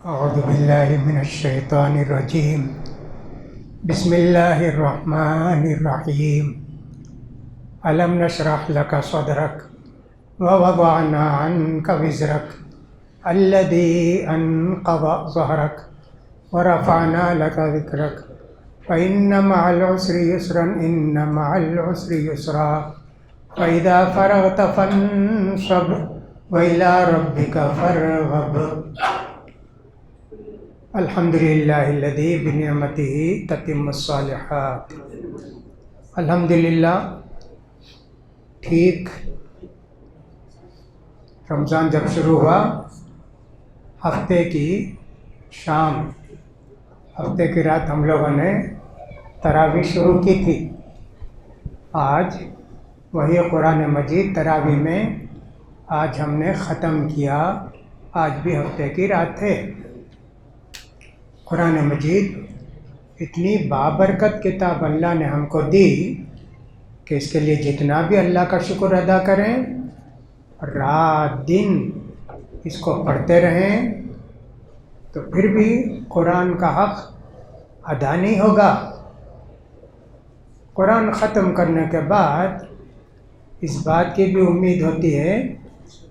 اعوذ باللہ من الشیطان الرجیم بسم اللہ الرحمن الرحیم الم نشرح لک صدرک ووضعنا عنک وزرک الذی انقض ظہرک ورفعنا لک ذکرک فإن مع العسر یسرا ان مع العسر یسرا فإذا فرغت فانصب وإلى ربک فارغب الحمدللہ الذی بنعمتہ تتم الصالحات۔ الحمدللہ ٹھیک رمضان جب شروع ہوا، ہفتے کی شام، ہفتے کی رات ہم لوگوں نے تراویح شروع کی تھی۔ آج وہی قرآن مجید تراویح میں آج ہم نے ختم کیا۔ آج بھی ہفتے کی رات ہے۔ قرآن مجید اتنی بابرکت کتاب اللہ نے ہم کو دی کہ اس کے لیے جتنا بھی اللہ کا شکر ادا کریں، رات دن اس کو پڑھتے رہیں تو پھر بھی قرآن کا حق ادا نہیں ہوگا۔ قرآن ختم کرنے کے بعد اس بات کی بھی امید ہوتی ہے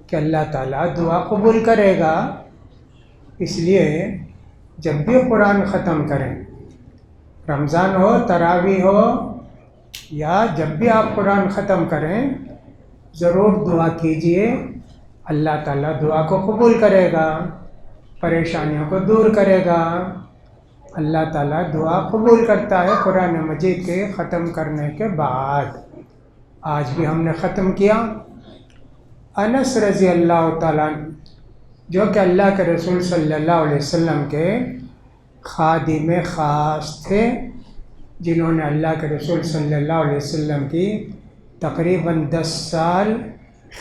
کہ اللہ تعالیٰ دعا قبول کرے گا۔ اس لیے جب بھی قرآن ختم کریں، رمضان ہو، تراویح ہو، یا جب بھی آپ قرآن ختم کریں، ضرور دعا کیجئے۔ اللہ تعالیٰ دعا کو قبول کرے گا، پریشانیوں کو دور کرے گا۔ اللہ تعالیٰ دعا قبول کرتا ہے قرآن مجید کے ختم کرنے کے بعد۔ آج بھی ہم نے ختم کیا۔ انس رضی اللہ تعالیٰ جو کہ اللہ کے رسول صلی اللہ علیہ وسلم کے خادم خاص تھے، جنہوں نے اللہ کے رسول صلی اللہ علیہ وسلم کی تقریباً 10 سال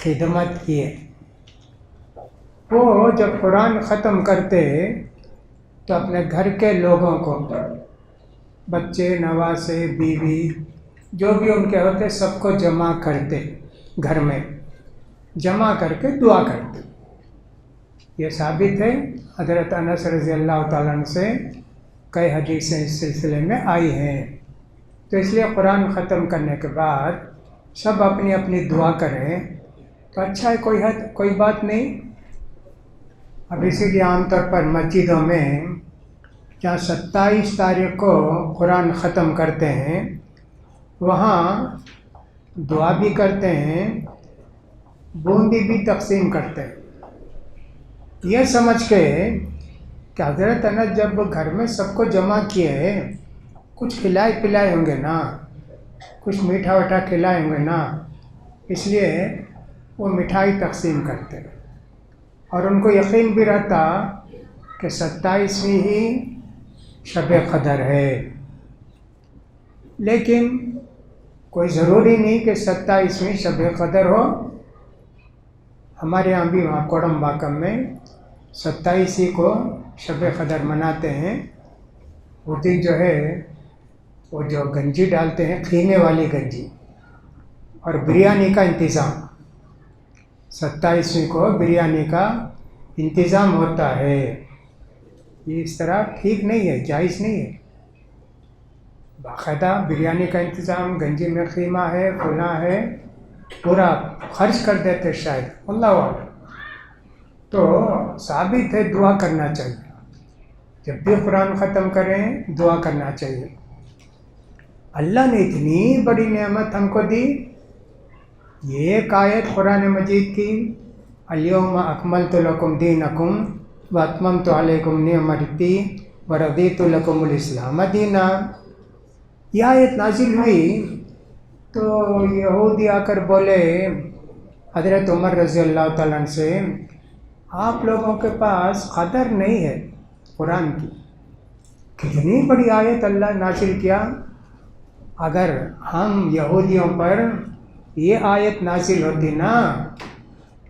خدمت کی ہے، وہ جب قرآن ختم کرتے تو اپنے گھر کے لوگوں کو، بچے، نواسے، بیوی، جو بھی ان کے ہوتے، سب کو جمع کرتے، گھر میں جمع کر کے دعا کرتے۔ یہ ثابت ہے، حضرت انس رضی اللہ تعالیٰ عنہ سے کئی حدیثیں اس سلسلے میں آئی ہیں۔ تو اس لیے قرآن ختم کرنے کے بعد سب اپنی اپنی دعا کریں تو اچھا ہے، کوئی بات نہیں۔ اب اسی لیے عام طور پر مسجدوں میں جہاں 27 تاریخ کو قرآن ختم کرتے ہیں، وہاں دعا بھی کرتے ہیں، بوندی بھی تقسیم کرتے ہیں، یہ سمجھ کے کہ حضرت انس جب گھر میں سب کو جمع کیے، کچھ کھلائے پلائے ہوں گے نا، کچھ میٹھا وٹھا کھلائے ہوں گے نا، اس لیے وہ مٹھائی تقسیم کرتے، اور ان کو یقین بھی رہتا کہ 27ویں ہی شب قدر ہے۔ لیکن کوئی ضروری نہیں کہ 27ویں شب قدر ہو۔ ہمارے یہاں بھی وہاں کوڑمباکم میں 27 کو شب قدر مناتے ہیں۔ وہ دن جو ہے وہ جو گنجی ڈالتے ہیں، قیمے والی گنجی، اور بریانی کا انتظام، 27ویں کو بریانی کا انتظام ہوتا ہے۔ یہ اس طرح ٹھیک نہیں ہے، جائز نہیں ہے۔ باقاعدہ بریانی کا انتظام، گنجی میں قیمہ ہے، فلاں ہے، پورا خرچ کر دیتے شاید، اللہ اعلم۔ تو ثابت ہے دعا کرنا چاہیے، جب بھی قرآن ختم کریں دعا کرنا چاہیے۔ اللہ نے اتنی بڑی نعمت ہم کو دی۔ یہ ایک آیت قرآن مجید کی، الیوم اکملت لکم دینکم واتممت علیکم نعمتی ورضیت لکم الاسلام دینا، یہ آیت نازل ہوئی تو یہودی آ کر بولے حضرت عمر رضی اللہ تعالیٰ عنہ سے، آپ لوگوں کے پاس قدر نہیں ہے قرآن کی، کتنی بڑی آیت اللہ نازل کیا۔ اگر ہم یہودیوں پر یہ آیت نازل ہوتی نا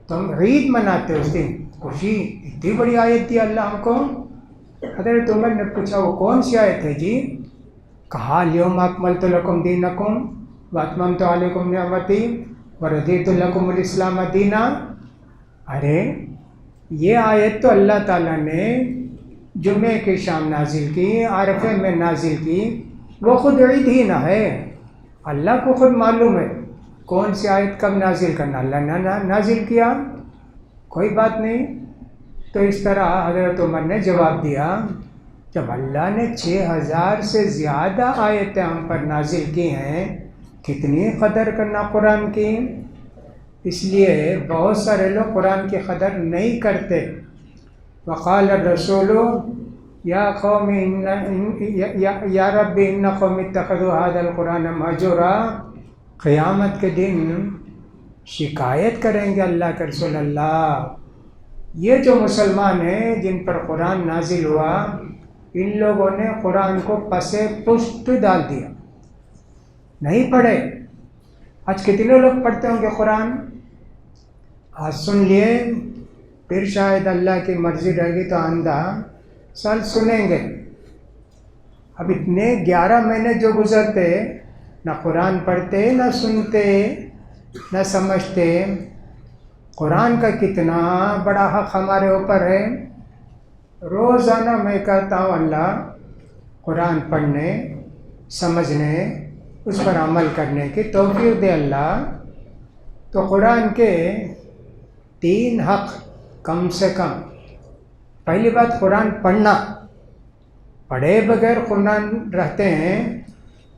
تو ہم عید مناتے اس دن، خوشی، اتنی بڑی آیت دی اللہ ہم کو۔ حضرت عمر نے پوچھا وہ کون سی آیت ہے جی؟ کہا الیوم اکملت لکم دینکم واتممت علیکم نعمتی ورضیت لکم الاسلام دینا۔ ارے یہ آیت تو اللہ تعالیٰ نے جمعے کی شام نازل کی، عرفے میں نازل کی، وہ خود عید ہی نہ ہے، اللہ کو خود معلوم ہے کون سی آیت کب نازل کرنا، اللہ نے نازل کیا، کوئی بات نہیں۔ تو اس طرح حضرت عمر نے جواب دیا، جب اللہ نے 6000 سے زیادہ آیتیں ہم پر نازل کی ہیں، کتنی قدر کرنا قرآن کی۔ اس لیے بہت سارے لوگ قرآن کی قدر نہیں کرتے۔ وقال الرسول یا قوم یا رب ان قوم اتخذوا هذا القرآن مہجورا، قیامت کے دن شکایت کریں گے اللہ کے رسول اللہ، یہ جو مسلمان ہیں جن پر قرآن نازل ہوا، ان لوگوں نے قرآن کو پس پشت ڈال دیا، نہیں پڑھے۔ آج کتنے لوگ پڑھتے ہوں گے قرآن؟ آج سن لیے، پھر شاید اللہ کی مرضی رہے گی تو آئندہ سال سنیں گے۔ اب اتنے 11 مہینے جو گزرتے، نہ قرآن پڑھتے، نہ سنتے، نہ سمجھتے۔ قرآن کا کتنا بڑا حق ہمارے اوپر ہے۔ روزانہ میں کہتا ہوں اللہ قرآن پڑھنے، سمجھنے، اس پر عمل کرنے کی توفیق دے اللہ۔ تو قرآن کے 3 حق کم سے کم۔ پہلی بات قرآن پڑھنا، پڑھے بغیر قرآن رہتے ہیں،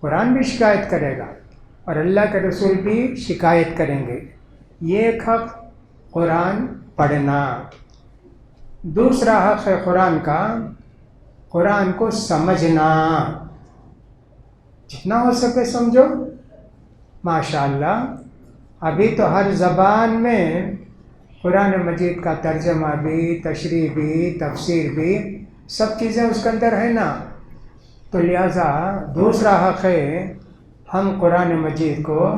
قرآن بھی شکایت کرے گا اور اللہ کے رسول بھی شکایت کریں گے۔ یہ ایک حق قرآن پڑھنا۔ دوسرا حق ہے قرآن کا، قرآن کو سمجھنا، جتنا ہو سکے سمجھو۔ ماشاءاللہ ابھی تو ہر زبان میں قرآن مجید کا ترجمہ بھی، تشریح بھی، تفسیر بھی، سب چیزیں اس کے اندر ہے نا۔ تو لہٰذا دوسرا حق ہے ہم قرآن مجید کو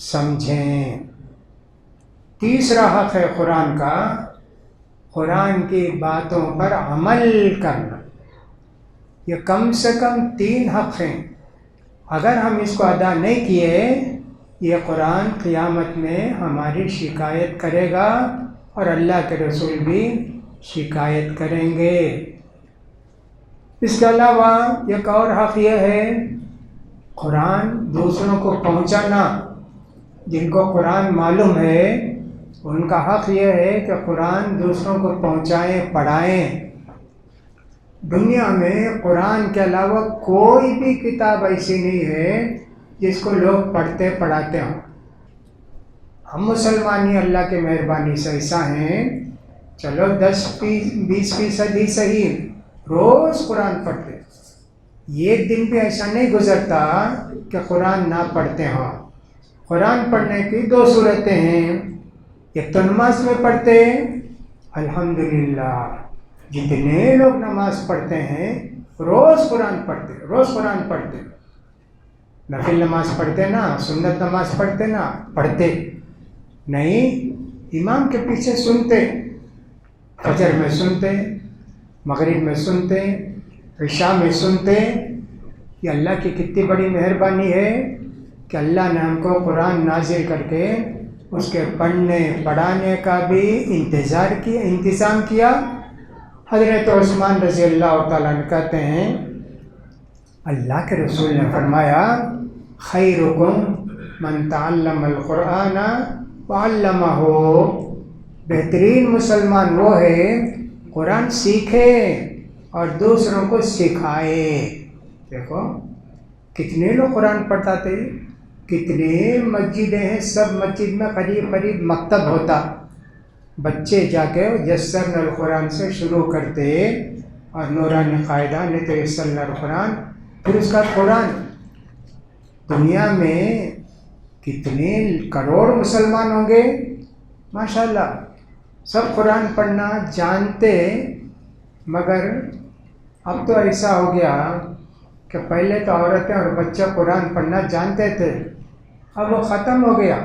سمجھیں۔ تیسرا حق ہے قرآن کا، قرآن کی باتوں پر عمل کرنا۔ یہ کم سے کم 3 حق ہیں، اگر ہم اس کو ادا نہیں کیے، یہ قرآن قیامت میں ہماری شکایت کرے گا اور اللہ کے رسول بھی شکایت کریں گے۔ اس کے علاوہ ایک اور حق یہ ہے قرآن دوسروں کو پہنچانا۔ جن کو قرآن معلوم ہے ان کا حق یہ ہے کہ قرآن دوسروں کو پہنچائیں، پڑھائیں۔ دنیا میں قرآن کے علاوہ کوئی بھی کتاب ایسی نہیں ہے جس کو لوگ پڑھتے پڑھاتے ہوں۔ ہم مسلمانی اللہ کی مہربانی سے ایسا ہیں، چلو 10-20% ہی صحیح روز قرآن پڑھتے، ایک دن بھی ایسا نہیں گزرتا کہ قرآن نہ پڑھتے ہوں۔ قرآن پڑھنے کی 2 صورتیں ہیں، ایک تو نماز میں پڑھتے، الحمدللہ جتنے لوگ نماز پڑھتے ہیں روز قرآن پڑھتے، روز قرآن پڑھتے، نفل نماز پڑھتے نا، سنت نماز پڑھتے نا، پڑھتے نہیں، امام کے پیچھے سنتے، فجر میں سنتے، مغرب میں سنتے، عشاء میں سنتے۔ یہ اللہ کی کتنی بڑی مہربانی ہے کہ اللہ نے ہم کو قرآن نازل کر کے اس کے پڑھنے پڑھانے کا بھی انتظام کیا۔ حضرت عثمان رضی اللہ تعالیٰ عنہ کہتے ہیں اللہ کے رسول نے فرمایا خیرکم من تعلم القرآن وعلمہ، بہترین مسلمان وہ ہے قرآن سیکھے اور دوسروں کو سکھائے۔ دیکھو کتنے لوگ قرآن پڑھتا تھے، کتنے مسجدیں ہیں، سب مسجد میں قریب قریب مکتب ہوتا، بچے جا کے یسرنا القرآن سے شروع کرتے اور نورانی قاعدہ نہیں تو یسرنا القرآن، پھر اس کا قرآن۔ دنیا میں کتنے کروڑ مسلمان ہوں گے، ماشاءاللہ سب قرآن پڑھنا جانتے، مگر اب تو ایسا ہو گیا کہ پہلے تو عورتیں اور بچے قرآن پڑھنا جانتے تھے، اب وہ ختم ہو گیا۔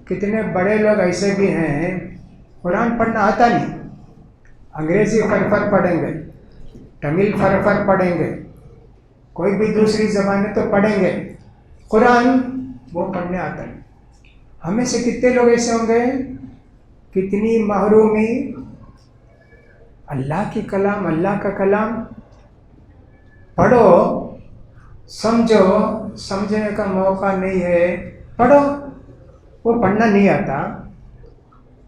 کتنے بڑے لوگ ایسے بھی ہیں قرآن پڑھنا آتا نہیں، انگریزی فرفر پڑھیں گے، تمل فرفر پڑھیں گے، کوئی بھی دوسری زبانیں تو پڑھیں گے، قرآن وہ پڑھنے آتا نہیں۔ ہمیں سے کتنے لوگ ایسے ہوں گے، کتنی محرومی، اللہ کی کلام، اللہ کا کلام پڑھو، سمجھو، سمجھنے کا موقع نہیں ہے پڑھو، وہ پڑھنا نہیں آتا.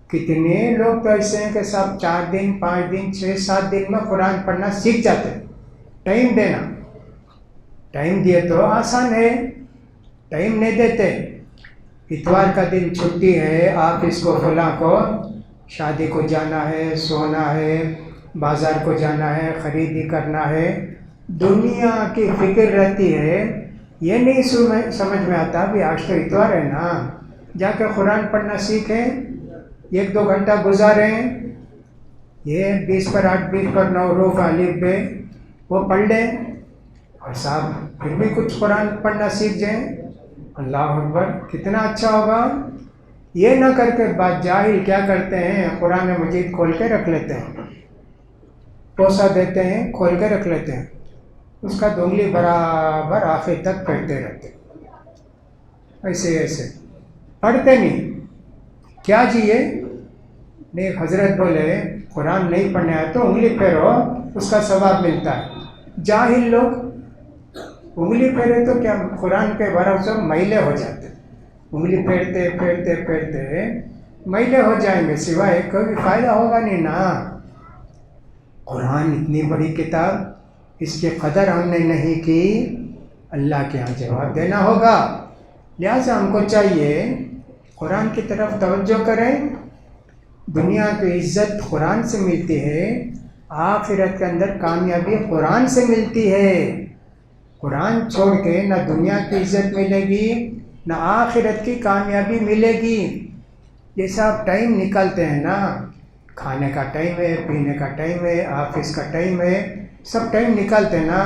کتنے لوگ تو ایسے ہیں کہ صاحب 4 دن 5 دن 6 7 دن میں قرآن پڑھنا سیکھ جاتے. ٹائم دینا، ٹائم دیے تو آسان ہے، ٹائم نہیں دیتے. اتوار کا دن چھٹی ہے، آپ اس کو فلاں کو شادی کو جانا ہے، سونا ہے، بازار کو جانا ہے، خریدی کرنا ہے، دنیا کی فکر رہتی ہے. یہ نہیں سمجھ میں آتا بھی آج تو اتوار ہے نا، جا کے قرآن پڑھنا سیکھیں، 1-2 گھنٹہ گزاریں، یہ 20 پر 8 20 پر 9 حروف الف بے وہ پڑھ لیں، اور صاحب پھر بھی کچھ قرآن پڑھنا سیکھ جائیں. اللہ اکبر، کتنا اچھا ہوگا. یہ نہ کر کے بعد جاہل کیا کرتے ہیں، قرآن مجید کھول کے رکھ لیتے ہیں، پوسا دیتے ہیں، کھول کے رکھ لیتے ہیں، اس کا دنگلی برابر آخر تک پڑھتے رہتے، ایسے ایسے پڑھتے نہیں. کیا جیے نہیں، حضرت بولے قرآن نہیں پڑھنے آئے تو انگلی پھیرو، اس کا ثواب ملتا ہے. جاہل لوگ انگلی پھیرے تو کیا قرآن کے بھروسے میلے ہو جاتے، انگلی پھیرتے پھیرتے پھیرتے میلے ہو جائیں گے، سوائے کوئی فائدہ ہوگا نہیں نا. قرآن اتنی بڑی کتاب، اس کی قدر ہم نے نہیں کی، اللہ کے یہاں جواب دینا ہوگا. لہٰذا ہم کو چاہیے قرآن کی طرف توجہ کریں. دنیا کی عزت قرآن سے ملتی ہے، آخرت کے اندر کامیابی قرآن سے ملتی ہے. قرآن چھوڑ کے نہ دنیا کی عزت ملے گی نہ آخرت کی کامیابی ملے گی. جیسا آپ ٹائم نکالتے ہیں نا، کھانے کا ٹائم ہے، پینے کا ٹائم ہے، آفس کا ٹائم ہے، سب ٹائم نکالتے ہیں نا،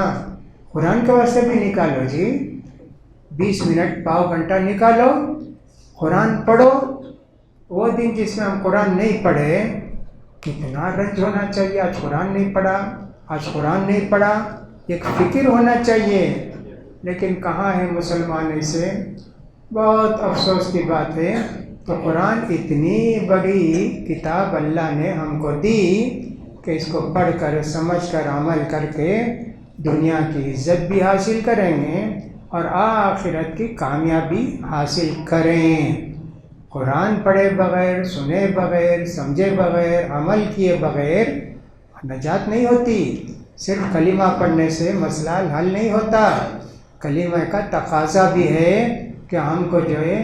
قرآن کے واسطے بھی نکالو جی. 20 منٹ پاؤ گھنٹہ نکالو، قرآن پڑھو. وہ دن جس میں ہم قرآن نہیں پڑھے، کتنا رنج ہونا چاہیے. آج قرآن نہیں پڑھا، آج قرآن نہیں پڑھا، ایک فکر ہونا چاہیے. لیکن کہاں ہے مسلمان ایسے؟ بہت افسوس کی بات ہے. تو قرآن اتنی بڑی کتاب اللہ نے ہم کو دی کہ اس کو پڑھ کر سمجھ کر عمل کر کے دنیا کی عزت بھی حاصل کریں گے اور آخرت کی کامیابی حاصل کریں. قرآن پڑھے بغیر، سنے بغیر، سمجھے بغیر، عمل کیے بغیر نجات نہیں ہوتی. صرف کلمہ پڑھنے سے مسئلہ حل نہیں ہوتا. کلمہ کا تقاضا بھی ہے کہ ہم کو جو ہے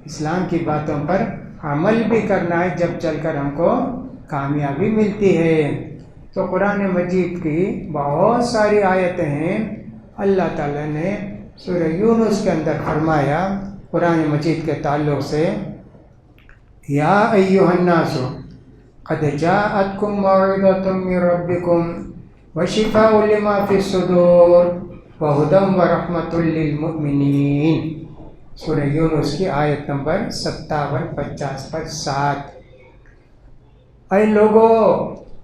اسلام کی باتوں پر عمل بھی کرنا ہے، جب چل کر ہم کو کامیابی ملتی ہے. تو قرآن مجید کی بہت ساری آیتیں ہیں. اللہ تعالیٰ نے سورہ یونس کے اندر فرمایا قرآن مجید کے تعلق سے، یا ایھا الناس قد جاءتکم موعظۃ من ربکم وشفاء لما فی الصدور وہدی ورحمۃ للمؤمنین. سورہ یونس کی آیت نمبر 57 50 پر 7. اے لوگو،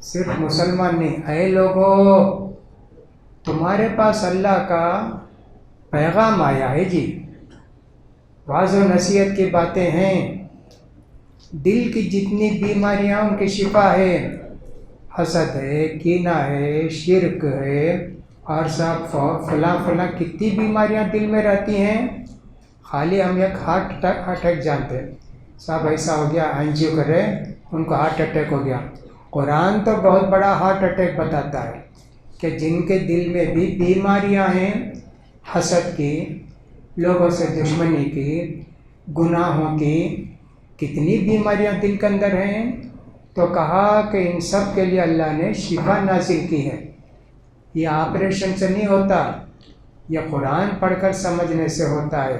صرف مسلمان نہیں، اے لوگو تمہارے پاس اللہ کا پیغام آیا ہے جی، واعظ و نصیحت کی باتیں ہیں. دل کی جتنی بیماریاں ان کی شفا ہے، حسد ہے، کینہ ہے، شرک ہے، اور سب فلاں فلاں کتنی بیماریاں دل میں رہتی ہیں. خالی ہم ایک ہارٹ اٹیک جانتے ہیں، صاحب ایسا ہو گیا، انجیو کرے، ان کو ہارٹ اٹیک ہو گیا. قرآن تو بہت بڑا ہارٹ اٹیک بتاتا ہے کہ جن کے دل میں بھی بیماریاں ہیں، حسد کی، لوگوں سے دشمنی کی، گناہوں کی، کتنی بیماریاں دل کے اندر ہیں، تو کہا کہ ان سب کے لیے اللہ نے شفا نازل کی ہے. یہ آپریشن سے نہیں ہوتا، یہ قرآن پڑھ کر سمجھنے سے ہوتا ہے.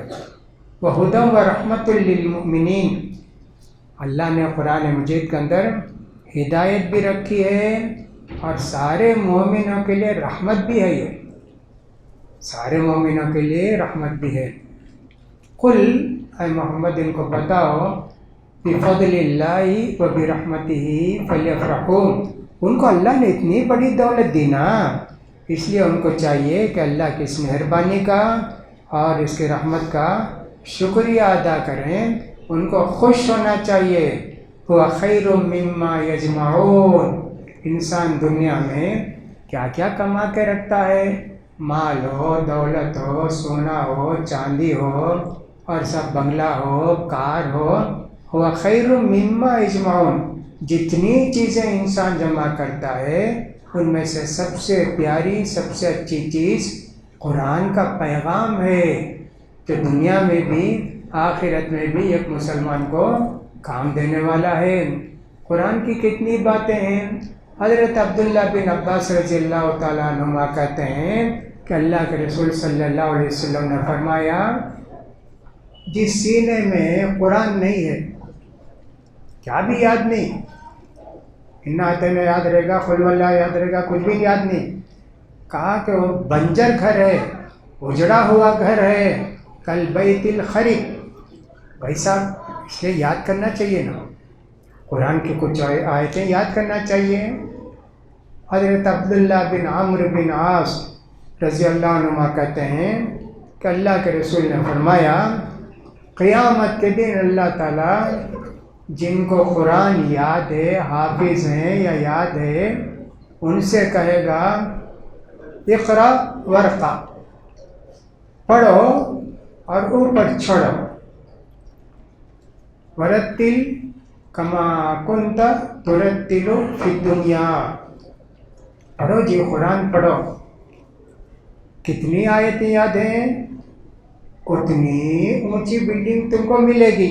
وَهُدًى وَرَحْمَةٌ لِّلْمُؤْمِنِينَ. اللہ نے قرآن مجید کے اندر ہدایت بھی رکھی ہے اور سارے مومنوں کے لیے رحمت بھی ہے. یہ سارے مومنوں کے لیے رحمت بھی ہے. قل، اے محمد ان کو بتاؤ، بفضل اللہ وبرحمتہ فلیفرحوا. ان کو اللہ نے اتنی بڑی دولت دی نا، اس لیے ان کو چاہیے کہ اللہ کی اس مہربانی کا اور اس کی رحمت کا شکریہ ادا کریں. ان کو خوش ہونا چاہیے. هو خیر مما یجمعون. انسان دنیا میں کیا کیا کما کے رکھتا ہے، مال ہو، دولت ہو، سونا ہو، چاندی ہو، اور سب بنگلہ ہو، کار ہو، ہوا خیر مما اجمعون، جتنی چیزیں انسان جمع کرتا ہے ان میں سے سب سے پیاری، سب سے اچھی چیز قرآن کا پیغام ہے، جو دنیا میں بھی آخرت میں بھی ایک مسلمان کو کام دینے والا ہے۔ قرآن کی کتنی باتیں ہیں۔ حضرت عبداللہ بن عباس رضی اللہ تعالیٰ عنہما کہتے ہیں کہ اللہ کے رسول صلی اللہ علیہ وسلم نے فرمایا، جس سینے میں قرآن نہیں ہے، کیا بھی یاد نہیں، انا اعطیناک یاد رہے گا، قل واللہ یاد رہے گا، کچھ بھی یاد نہیں، کہا کہ وہ بنجر گھر ہے، اجڑا ہوا گھر ہے، کل بیت الخرب۔ بھائی صاحب اس لیے یاد کرنا چاہیے نا، قرآن کی کچھ آیتیں یاد کرنا چاہیے۔ حضرت عبداللہ بن عمرو بن عاص رضی اللہ عنہما کہتے ہیں کہ اللہ کے رسول نے فرمایا، قیامت کے دن اللہ تعالیٰ جن کو قرآن یاد ہے، حافظ ہیں یا یاد ہے، ان سے کہے گا اقرا ورقہ، پڑھو اور اوپر چھوڑو، ورتل کما کنت ترتل فی الدنیا، پڑھو جی قرآن پڑھو۔ کتنی آیتیں یاد ہیں، اتنی اونچی بلڈنگ تم کو ملے گی۔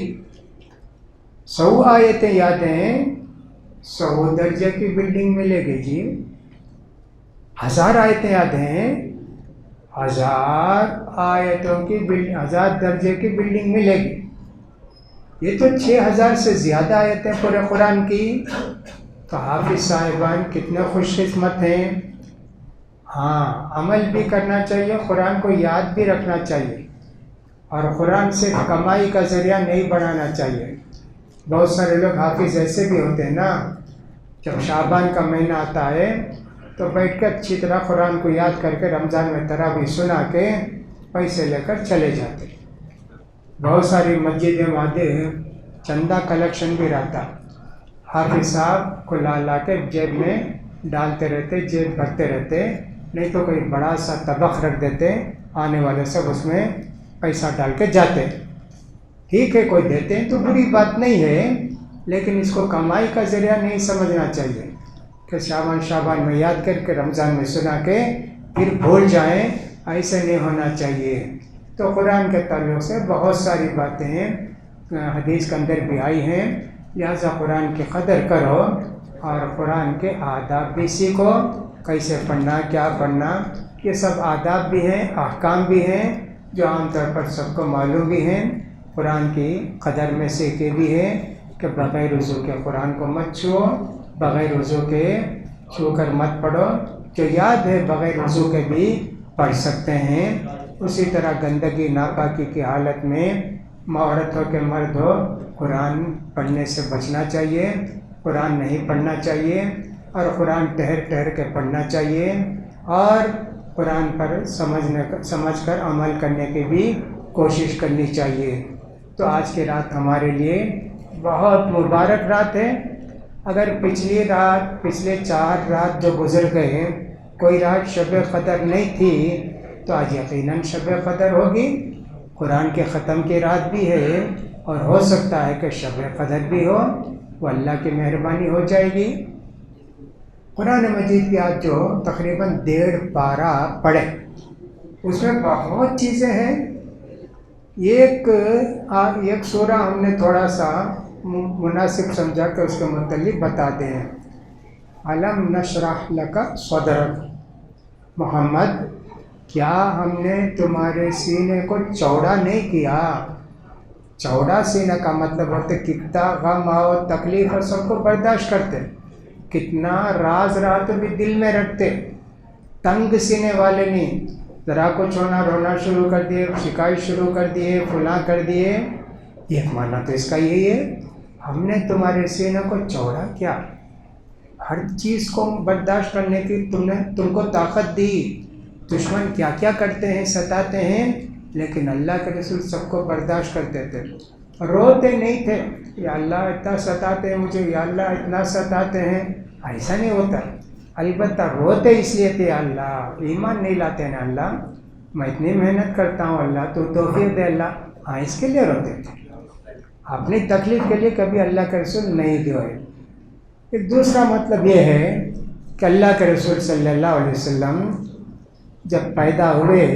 100 آیتیں یاد ہیں، 100 درجے کی بلڈنگ ملے گی جی۔ 1000 آیتیں یاد ہیں، 1000 آیتوں کی 1000 درجے کی بلڈنگ ملے گی۔ یہ تو 6000 سے زیادہ آیتیں پورے قرآن کی۔ تو حافظ صاحبان کتنے خوش قسمت ہیں۔ ہاں، عمل بھی کرنا چاہیے، قرآن کو یاد بھی رکھنا چاہیے، اور قرآن سے کمائی کا ذریعہ نہیں بنانا چاہیے۔ بہت سارے لوگ حافظ ایسے بھی ہوتے ہیں نا، جب شعبان کا مہینہ آتا ہے تو بیٹھ کے اچھی طرح قرآن کو یاد کر کے رمضان میں تراویح سنا کے پیسے لے کر چلے جاتے۔ بہت ساری مسجدیں وعدے چندہ کلیکشن بھی رہتا، حافظ صاحب کو لا کے جیب میں ڈالتے رہتے، جیب بھرتے رہتے، نہیں تو کوئی بڑا سا طبق رکھ دیتے، آنے والے سب اس میں پیسہ ڈال کے جاتے۔ ٹھیک ہے، کوئی دیتے ہیں تو بری بات نہیں ہے، لیکن اس کو کمائی کا ذریعہ نہیں سمجھنا چاہیے کہ شعبان میں یاد کر کے رمضان میں سنا کے پھر بھول جائیں، ایسے نہیں ہونا چاہیے۔ تو قرآن کے تعلق سے بہت ساری باتیں حدیث کے اندر بھی آئی ہیں، لہٰذا قرآن کی قدر کرو اور قرآن کے آداب بھی سیکھو، کیسے پڑھنا، کیا پڑھنا، یہ سب آداب بھی ہیں، احکام بھی ہیں جو عام طور پر سب کو معلوم بھی ہیں۔ قرآن کی قدر میں سے یہ بھی ہے کہ بغیر وضو کے قرآن کو مت چھو، بغیر وضو کے چھو کر مت پڑھو، جو یاد ہے بغیر وضو کے بھی پڑھ سکتے ہیں۔ اسی طرح گندگی ناپاکی کی حالت میں عورت ہو کہ مرد ہو، قرآن پڑھنے سے بچنا چاہیے، قرآن نہیں پڑھنا چاہیے، اور قرآن ٹھہر ٹھہر کے پڑھنا چاہیے، اور قرآن پر سمجھ کر عمل کرنے کی بھی کوشش کرنی چاہیے۔ تو آج کی رات ہمارے لیے بہت مبارک رات ہے۔ اگر پچھلی رات، پچھلے 4 رات جو گزر گئے ہیں، کوئی رات شب قدر نہیں تھی تو آج یقیناً شب قدر ہوگی۔ قرآن کے ختم کی رات بھی ہے، اور ہو سکتا ہے کہ شب قدر بھی ہو، وہ اللہ کی مہربانی ہو جائے گی۔ قرآن مجید کی آج جو تقریباً 1.5 پارہ پڑھے، اس میں بہت چیزیں ہیں۔ ایک سورہ ہم نے تھوڑا سا مناسب سمجھا کہ اس کے متعلق بتا دیں۔ الم نشرح لک صدرک، محمد کیا ہم نے تمہارے سینے کو چوڑا نہیں کیا؟ چوڑا سینہ کا مطلب ہوتا ہے کتنا غم اور تکلیف اور سب کو برداشت کرتے، کتنا راز رات بھی دل میں رکھتے، تنگ سینے والے نہیں، ذرا کچھ ہونا رونا شروع کر دیے، شکایت شروع کر دیے، فلاں کر دیے۔ ایک معنی تو اس کا یہی ہے، ہم نے تمہارے سینے کو چوڑا کیا، ہر چیز کو برداشت کرنے کی تم کو طاقت دی۔ دشمن کیا کیا کرتے ہیں، ستاتے ہیں، لیکن اللہ کے رسول سب کو برداشت کرتے تھے، روتے نہیں تھے، یا اللہ اتنا ستاتے ہیں مجھے، یا اللہ اتنا ستاتے ہیں، ایسا نہیں ہوتا. البتہ روتے اس لیے تھے اللہ ایمان نہیں لاتے نا اللہ میں اتنی محنت کرتا ہوں اللہ تو توفیق دے اللہ. ہاں اس کے لیے روتے تھے. اپنی تکلیف کے لیے کبھی اللہ کے رسول نہیں دیے. ایک دوسرا مطلب یہ ہے کہ اللہ کے رسول صلی اللہ علیہ وسلم جب پیدا ہوئے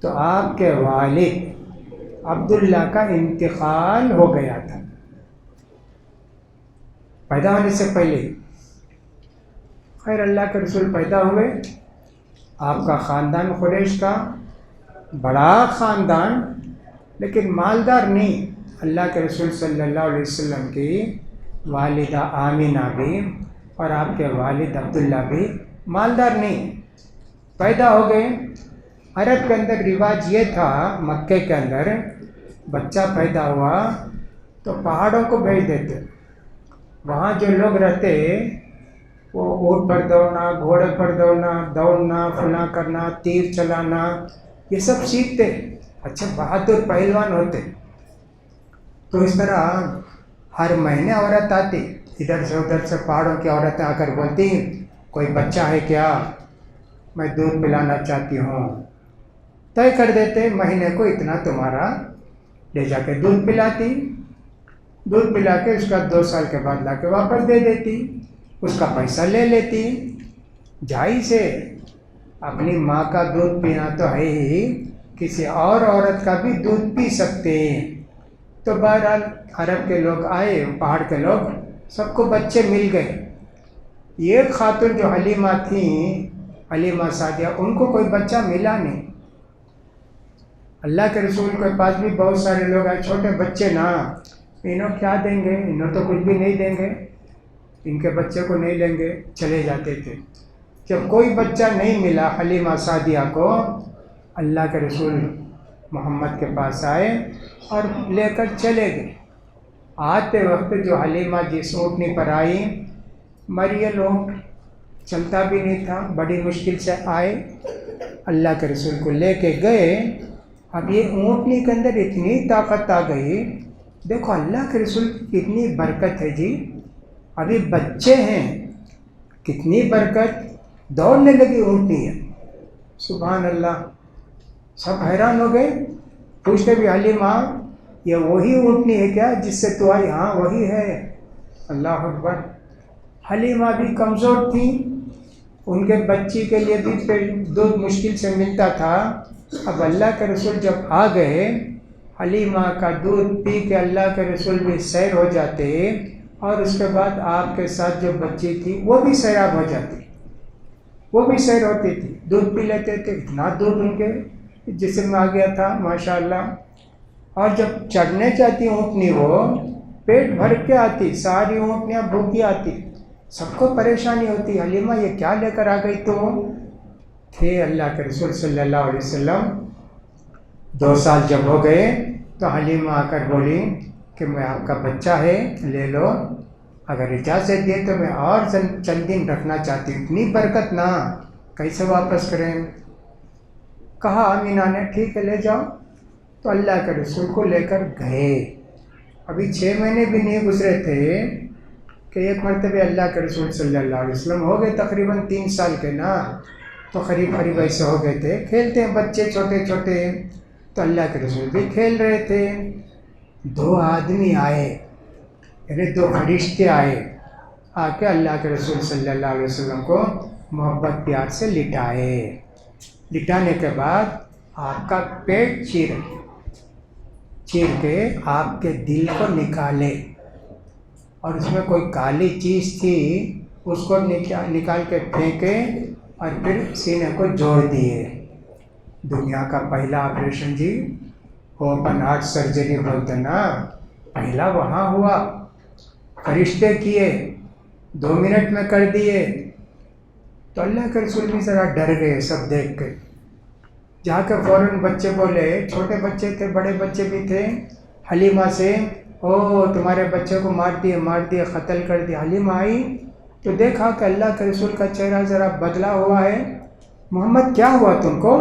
تو آپ کے والد عبداللہ کا انتقال ہو گیا تھا پیدا ہونے سے پہلے. خیر اللہ کے رسول پیدا ہوئے. آپ کا خاندان قریش کا بڑا خاندان لیکن مالدار نہیں. اللہ کے رسول صلی اللہ علیہ وسلم کی والدہ آمینہ بھی اور آپ کے والد عبداللہ بھی مالدار نہیں. پیدا ہو گئے. عرب کے اندر رواج یہ تھا مکے کے اندر بچہ پیدا ہوا تو پہاڑوں کو بھیج دیتے. وہاں جو لوگ رہتے وہ اونٹ پر دوڑنا گھوڑے پر دوڑنا فلاں کرنا تیر چلانا یہ سب سیکھتے. اچھا بہادر پہلوان ہوتے. تو اس طرح ہر مہینے عورت آتی ادھر سے پہاڑوں کی عورتیں آ کر بولتی کوئی بچہ ہے کیا میں دودھ پلانا چاہتی ہوں. طے کر دیتے مہینے کو اتنا تمہارا لے جا کے دودھ پلاتی. دودھ پلا کے اس کا 2 سال کے بعد لا کے واپس دے دیتی. اس کا پیسہ لے لیتی. جائز ہے اپنی ماں کا دودھ پینا تو ہے ہی کسی اور عورت کا بھی دودھ پی سکتے ہیں. تو بہرحال عرب کے لوگ آئے پہاڑ کے لوگ سب کو بچے مل گئے. ایک خاتون جو حلیمہ تھیں حلیمہ سعدیہ ان کو کوئی بچہ ملا نہیں. اللہ کے رسول کے پاس بھی بہت سارے لوگ آئے چھوٹے بچے نا انہوں کیا دیں گے انہوں تو کچھ بھی نہیں دیں گے ان کے بچے کو نہیں لیں گے چلے جاتے تھے. جب کوئی بچہ نہیں ملا حلیمہ سعدیہ کو اللہ کے رسول محمد کے پاس آئے اور لے کر چلے گئے. آتے وقت جو حلیمہ جس اونٹنی پر آئی مریل اونٹ چلتا بھی نہیں تھا بڑی مشکل سے آئے اللہ کے رسول کو لے کے گئے. اب یہ اونٹنی کے اندر اتنی طاقت آ گئی. دیکھو اللہ کے رسول کی کتنی برکت ہے جی. ابھی بچے ہیں کتنی برکت دوڑنے لگی اونٹنی ہے. سبحان اللہ. سب حیران ہو گئے. پوچھتے بھی حلیمہ یہ وہی اونٹنی ہے کیا جس سے تو آئی؟ ہاں وہی ہے. اللہ اکبر. حلیمہ بھی کمزور تھی ان کے بچی کے لیے بھی دودھ مشکل سے ملتا تھا. اب اللہ کے رسول جب آ گئے حلیمہ کا دودھ پی کے اللہ کے رسول بھی سیر ہو جاتے اور اس کے بعد آپ کے ساتھ جو بچی تھی وہ بھی سیراب ہو جاتی. وہ بھی سیر ہوتی تھی دودھ پی لیتے تھے. اتنا دودھ ان کے جسم میں آ گیا تھا ماشاء اللہ. اور جب چڑھنے جاتی اونٹنی وہ پیٹ بھر کے آتی. ساری اونٹنیاں بھوکی آتی. سب کو پریشانی ہوتی حلیمہ یہ کیا لے کر آ گئی تو تھے اللہ کے رسول صلی اللہ علیہ وسلم. 2 سال جب ہو گئے تو حلیمہ آ کر بولی کہ میں آپ کا بچہ ہے لے لو اگر اجازت دے تو میں اور چند دن رکھنا چاہتی ہوں. اتنی برکت نہ کیسے واپس کریں. کہا آمینہ نے ٹھیک ہے لے جاؤ. تو اللہ کے رسول کو لے کر گئے. ابھی 6 مہینے بھی نہیں گزرے تھے کہ ایک مرتبہ اللہ کے رسول صلی اللہ علیہ وسلم ہو گئے تقریباً 3 سال کے نا تو قریب ایسے ہو گئے تھے. کھیلتے ہیں بچے چھوٹے چھوٹے تو اللہ کے رسول بھی کھیل رہے تھے. 2 آدمی آئے یعنی 2 فرشتے آئے آ کے اللہ کے رسول صلی اللہ علیہ وسلم کو محبت پیار سے لٹائے. لٹانے کے بعد آپ کا پیٹ چیر کے آپ کے دل کو نکالے اور اس میں کوئی کالی چیز تھی اس کو نکال کے پھینکے اور پھر سینے کو جوڑ دیے. دنیا کا پہلا آپریشن جی اوپن ہارٹ سرجری بولتے نا پہلا وہاں ہوا. فرشتے کیے 2 منٹ میں کر دیے. تو اللہ کے رسول بھی ذرا ڈر گئے سب دیکھ کے. جا کے فوراً بچے بولے چھوٹے بچے تھے بڑے بچے بھی تھے حلیمہ سے او تمہارے بچے کو مار دیے قتل کر دیا. حلیمہ آئی تو دیکھا کہ اللہ کے رسول کا چہرہ ذرا بدلا ہوا ہے. محمد کیا ہوا تم کو؟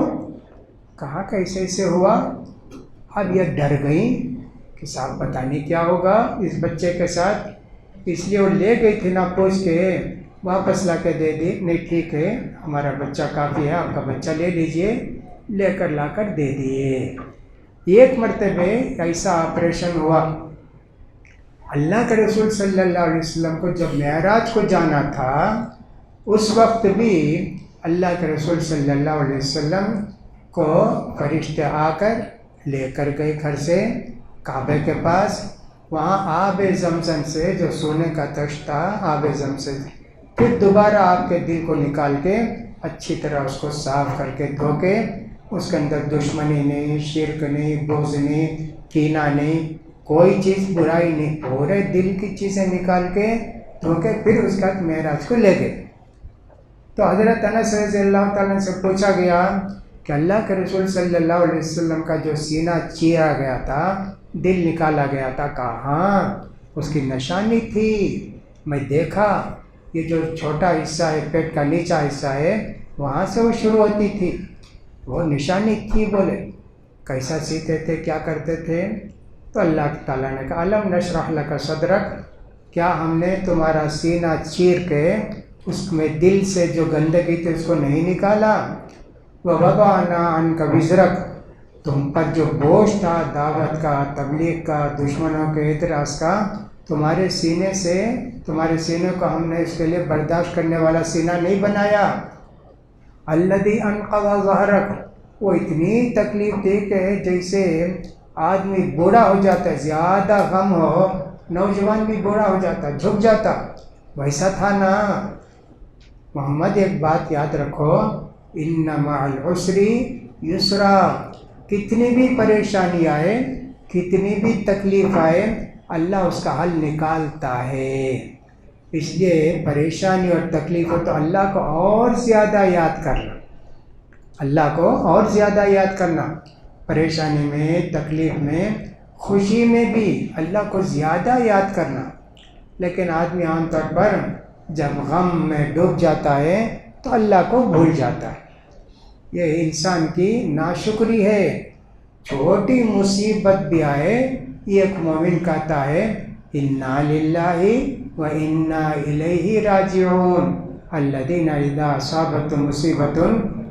کہا کہ ایسے ہوا. اب یہ ڈر گئی کہ صاحب پتہ نہیں کیا ہوگا اس بچے کے ساتھ. اس لیے وہ لے گئی تھی نا پوچھ کے، واپس لا کے دے دی، نہیں ٹھیک ہے ہمارا بچہ کافی ہے، آپ کا بچہ لے لیجئے، لے کر لا کر دے دیے۔ ایک مرتبہ ایسا آپریشن ہوا، اللہ کے رسول صلی اللہ علیہ وسلم کو جب معراج کو جانا تھا اس وقت بھی اللہ کے رسول صلی اللہ علیہ وسلم کو فرشتے آ کر لے کر گئے گھر سے کعبے کے پاس، وہاں آب زمزم سے جو سونے کا تشت تھا آب زمزم، پھر دوبارہ آپ کے دل کو نکال کے اچھی طرح اس کو صاف کر کے دھو کے، اس کے اندر دشمنی نہیں، شرک نہیں، بغض نہیں، کینہ نہیں، کوئی چیز برائی نہیں، پورے دل کی چیزیں نکال کے دھو کے پھر اس کا معراج کو لے گئے۔ تو حضرت انس رضی اللہ تعالیٰ سے پوچھا گیا کہ اللہ کے رسول صلی اللہ علیہ وسلم کا جو سینہ چیرا گیا تھا، دل نکالا گیا تھا، کہاں اس کی نشانی تھی، میں دیکھا یہ جو چھوٹا حصہ ہے پیٹ کا نیچا حصہ ہے وہاں سے وہ شروع ہوتی تھی، وہ نشانی تھی۔ بولے کیسا سیتے تھے، کیا کرتے تھے؟ تو اللہ تعالیٰ نے کہا الم نشرح لک صدرک، کیا ہم نے تمہارا سینہ چیر کے اس میں دل سے جو گندگی تھی اس کو نہیں نکالا؟ وَوَضَعْنَا عَنْكَ وِزْرَكَ، تم پر جو بوجھ تھا دعوت کا، تبلیغ کا، دشمنوں کے اعتراض کا، تمہارے سینے سے، تمہارے سینے کو ہم نے اس کے لیے برداشت کرنے والا سینہ نہیں بنایا۔ الَّذِي أَنْقَضَ ظَهْرَكَ، وہ اتنی تکلیف تھی کہ جیسے آدمی بوڑھا ہو جاتا ہے، زیادہ غم ہو، نوجوان بھی بوڑھا ہو جاتا، جھک جاتا، ویسا تھا نا۔ محمد ایک بات یاد رکھو، ان مع العسر یسرا، کتنی بھی پریشانی آئے، کتنی بھی تکلیف آئے، اللہ اس کا حل نکالتا ہے۔ اس لیے پریشانی اور تکلیف ہو تو اللہ کو اور زیادہ یاد کرنا، اللہ کو اور زیادہ یاد کرنا، پریشانی میں، تکلیف میں، خوشی میں بھی اللہ کو زیادہ یاد کرنا۔ لیکن آدمی عام طور پر جب غم میں ڈوب جاتا ہے تو اللہ کو بھول جاتا ہے، یہ انسان کی ناشکری ہے۔ چھوٹی مصیبت بھی آئے، ایک مومن کہتا ہے انا للہ و انا الیہ راجعون، الذین اذا اصابتهم مصیبۃ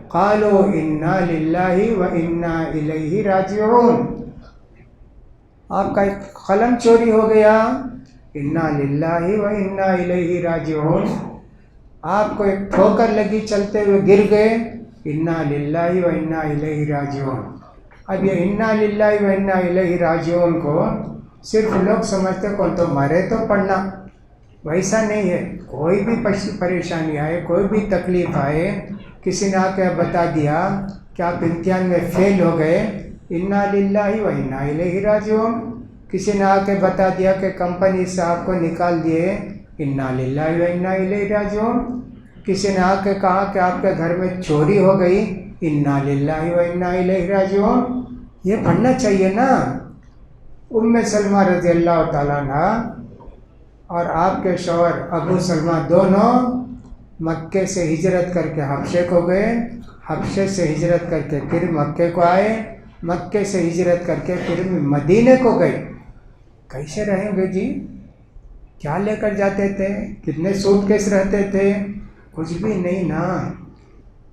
قالوا انا للہ و انا الیہ راجعون۔ آپ کا ایک قلم چوری ہو گیا، انا للہ و انا الیہ راجعون۔ آپ کو ایک ٹھوکر لگی، چلتے ہوئے گر گئے، انا للہ و انا الیہ راجعون۔ اب یہ انا للہ و انا الیہ راجعون کو صرف لوگ سمجھتے کون تو مرے تو پڑھنا، ویسا نہیں ہے۔ کوئی بھی پریشانی آئے، کوئی بھی تکلیف آئے، کسی نے آ کے بتا دیا کہ آپ امتحان میں فیل ہو گئے، انا للہ و انا الیہ راجعون۔ کسی نے آ کے بتا دیا کہ کمپنی سے آپ کو نکال دیے، انا للہ و انا الیہ راجعون۔ کسی نے آ کے کہا کہ آپ کے گھر میں چوری ہو گئی، انا للہ و انا الیہ راجعون۔ یہ پڑھنا چاہیے نا۔ ام سلمہ رضی اللہ تعالیٰ عنہ اور آپ کے شوہر ابو سلمہ دونوں مکے سے ہجرت کر کے حبشے کو گئے، حبشے سے ہجرت کر کے پھر مکے کو آئے، مکے سے ہجرت کر کے پھر مدینے کو گئے۔ کیسے رہیں گے جی؟ کیا لے کر جاتے تھے؟ کتنے سوٹ کیس رہتے تھے؟ کچھ بھی نہیں نا۔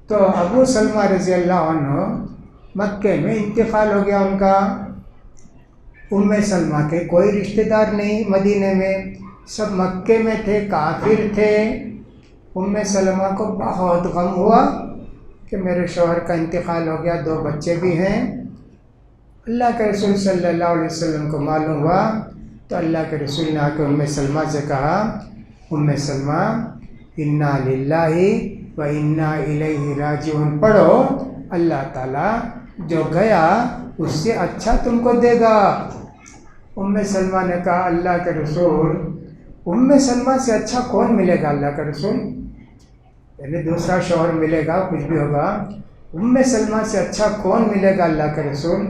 تو ابو سلمہ رضی اللہ عنہ مکے میں انتقال ہو گیا ان کا۔ ام سلمہ کے کوئی رشتہ دار نہیں مدینے میں، سب مکے میں تھے، کافر تھے۔ ام سلمہ کو بہت غم ہوا کہ میرے شوہر کا انتقال ہو گیا، 2 بچے بھی ہیں۔ اللہ کے رسول صلی اللہ علیہ وسلم کو معلوم ہوا تو اللہ کے رسول نے آ کے ام سلمہ سے کہا ام سلمہ انا للہ و انا الیہ راجعون پڑھو، اللہ تعالیٰ جو گیا اس سے اچھا تم کو دے گا۔ ام سلمہ نے کہا اللہ کے رسول، ام سلمہ سے اچھا کون ملے گا اللہ کا رسول؟ یعنی دوسرا شوہر ملے گا، کچھ بھی ہوگا، ام سلمہ سے اچھا کون ملے گا اللہ کے رسول؟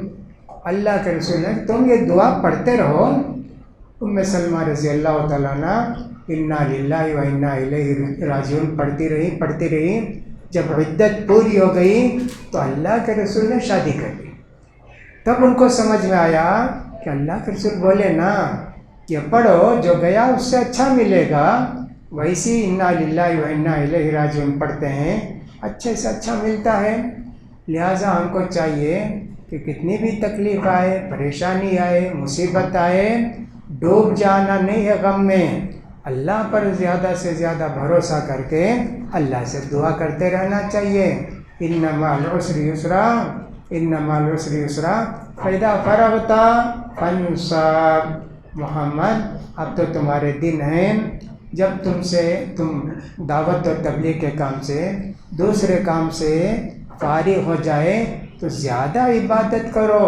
اللہ کے رسول نے تم یہ دعا پڑھتے رہو۔ ام سلمہ رضی اللہ تعالیٰ عنہ انا للہ و انا الیہ راجعون پڑھتی رہی۔ جب عدت پوری ہو گئی تو اللہ کے رسول نے شادی کر لی۔ تب ان کو سمجھ میں آیا کہ اللہ کے رسول بولے نا یہ پڑھو جو گیا اس سے اچھا ملے گا، ویسی انا للہ و انا الیہ راجعون پڑھتے ہیں اچھے سے اچھا ملتا ہے۔ لہٰذا ہم کو چاہیے کہ کتنی بھی تکلیف آئے، پریشانی آئے، مصیبت آئے، ڈوب جانا نہیں ہے غم میں، اللہ پر زیادہ سے زیادہ بھروسہ کر کے اللہ سے دعا کرتے رہنا چاہیے۔ ان مع العسر یسرا، ان مع العسر یسرا فاذا فرغت فانصب۔ محمد اب تو تمہارے دن ہیں، جب تم دعوت و تبلیغ کے کام سے دوسرے کام سے فارغ ہو جائے تو زیادہ عبادت کرو۔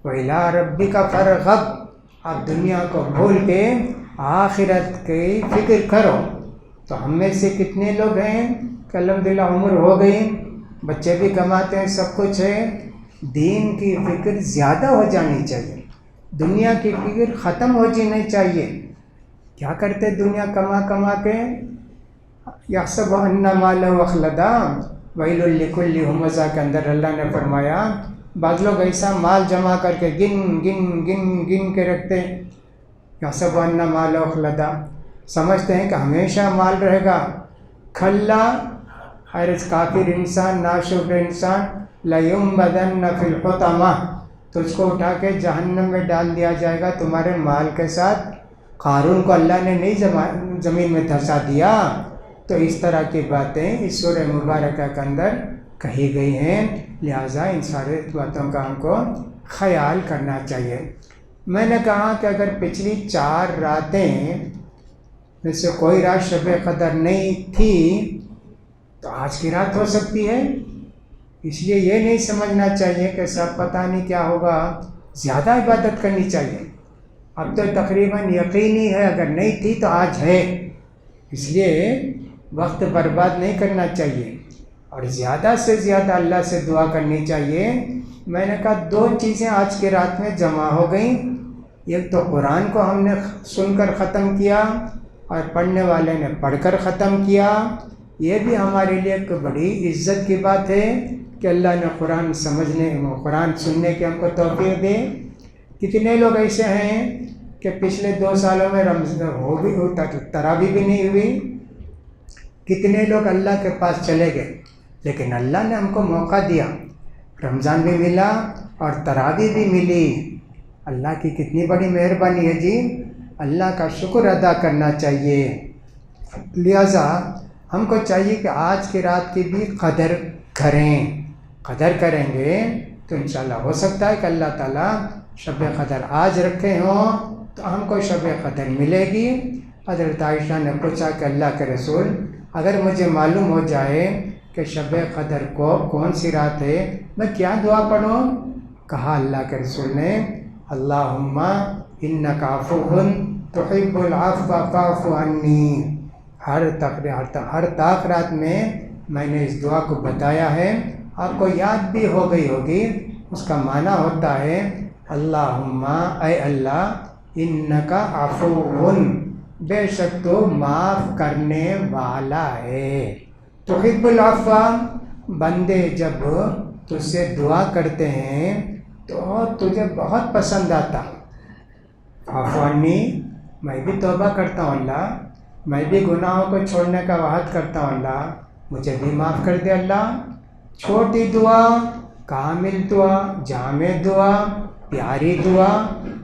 وَإِلَىٰ رَبِّكَ فَارْغَب، اب دنیا کو بھول کے آخرت کی فکر کرو۔ تو ہم میں سے کتنے لوگ ہیں کہ الحمدللہ عمر ہو گئی، بچے بھی کماتے ہیں، سب کچھ ہے، دین کی فکر زیادہ ہو جانی چاہیے، دنیا کی فکر ختم ہو جانی چاہیے۔ کیا کرتے دنیا کما کما کے؟ یحسب ان مالہ اخلدا ویل لکل ہمزہ کے اندر اللہ نے فرمایا بعض لوگ ایسا مال جمع کر کے گن گن گن گن کے رکھتے ہیں، یحسب ان مالہ اخلدا، سمجھتے ہیں کہ ہمیشہ مال رہے گا۔ کھلا، حیرت کافر انسان، ناشکر انسان، لَيُنبَذَنَّ فِي الْحُطَمَةِ، تجھ کو اٹھا کے جہنم میں ڈال دیا جائے گا تمہارے مال کے ساتھ۔ قارون کو اللہ نے نہیں زمین میں دھسا دیا۔ تو اس طرح کی باتیں اس سورہ مبارکہ کے اندر کہی گئی ہیں، لہٰذا ان سارے باتوں کا ہم کو خیال کرنا چاہیے۔ میں نے کہا کہ اگر پچھلی 4 راتیں میں سے کوئی رات شب قدر نہیں تھی تو آج کی رات ہو سکتی ہے، اس لیے یہ نہیں سمجھنا چاہیے کہ سب پتہ نہیں کیا ہوگا، زیادہ عبادت کرنی چاہیے۔ اب تو تقریباً یقینی ہے اگر نہیں تھی تو آج ہے، اس لیے وقت برباد نہیں کرنا چاہیے اور زیادہ سے زیادہ اللہ سے دعا کرنی چاہیے۔ میں نے کہا 2 چیزیں آج کی رات میں جمع ہو گئیں، ایک تو قرآن کو ہم نے سن کر ختم کیا اور پڑھنے والے نے پڑھ کر ختم کیا، یہ بھی ہمارے لیے ایک بڑی عزت کی بات ہے کہ اللہ نے قرآن قرآن سننے کی ہم کو توفیق دے۔ کتنے لوگ ایسے ہیں کہ پچھلے 2 سالوں میں تراویح بھی نہیں ہوئی، کتنے لوگ اللہ کے پاس چلے گئے، لیکن اللہ نے ہم کو موقع دیا، رمضان بھی ملا اور تراویح بھی ملی۔ اللہ کی کتنی بڑی مہربانی ہے جی، اللہ کا شکر ادا کرنا چاہیے۔ لہٰذا ہم کو چاہیے کہ آج کی رات کی بھی قدر کریں گے تو انشاءاللہ ہو سکتا ہے کہ اللہ تعالیٰ شب قدر آج رکھے ہوں تو ہم کو شب قدر ملے گی۔ حضرت عائشہ نے پوچھا کہ اللہ کے رسول اگر مجھے معلوم ہو جائے کہ شب قدر کو کون سی رات ہے میں کیا دعا پڑھوں؟ کہا اللہ کے رسول نے اللہم انک عفو تحب العفو فاعف عنی۔ ہر طاق رات میں نے اس دعا کو بتایا ہے، آپ کو یاد بھی ہو گئی ہوگی۔ اس کا معنی ہوتا ہے اللہم اے اللہ انک عفو، بے شک تو معاف کرنے والا ہے۔ تحب العفو، بندے جب تجھ سے دعا کرتے ہیں تو تجھے بہت پسند آتا۔ عفو عنی، میں بھی توبہ کرتا ہوں اللہ، میں بھی گناہوں کو چھوڑنے کا عہد کرتا ہوں اللہ، مجھے بھی معاف کر دے اللہ۔ چھوٹی دعا، کامل دعا، جامع دعا، پیاری دعا،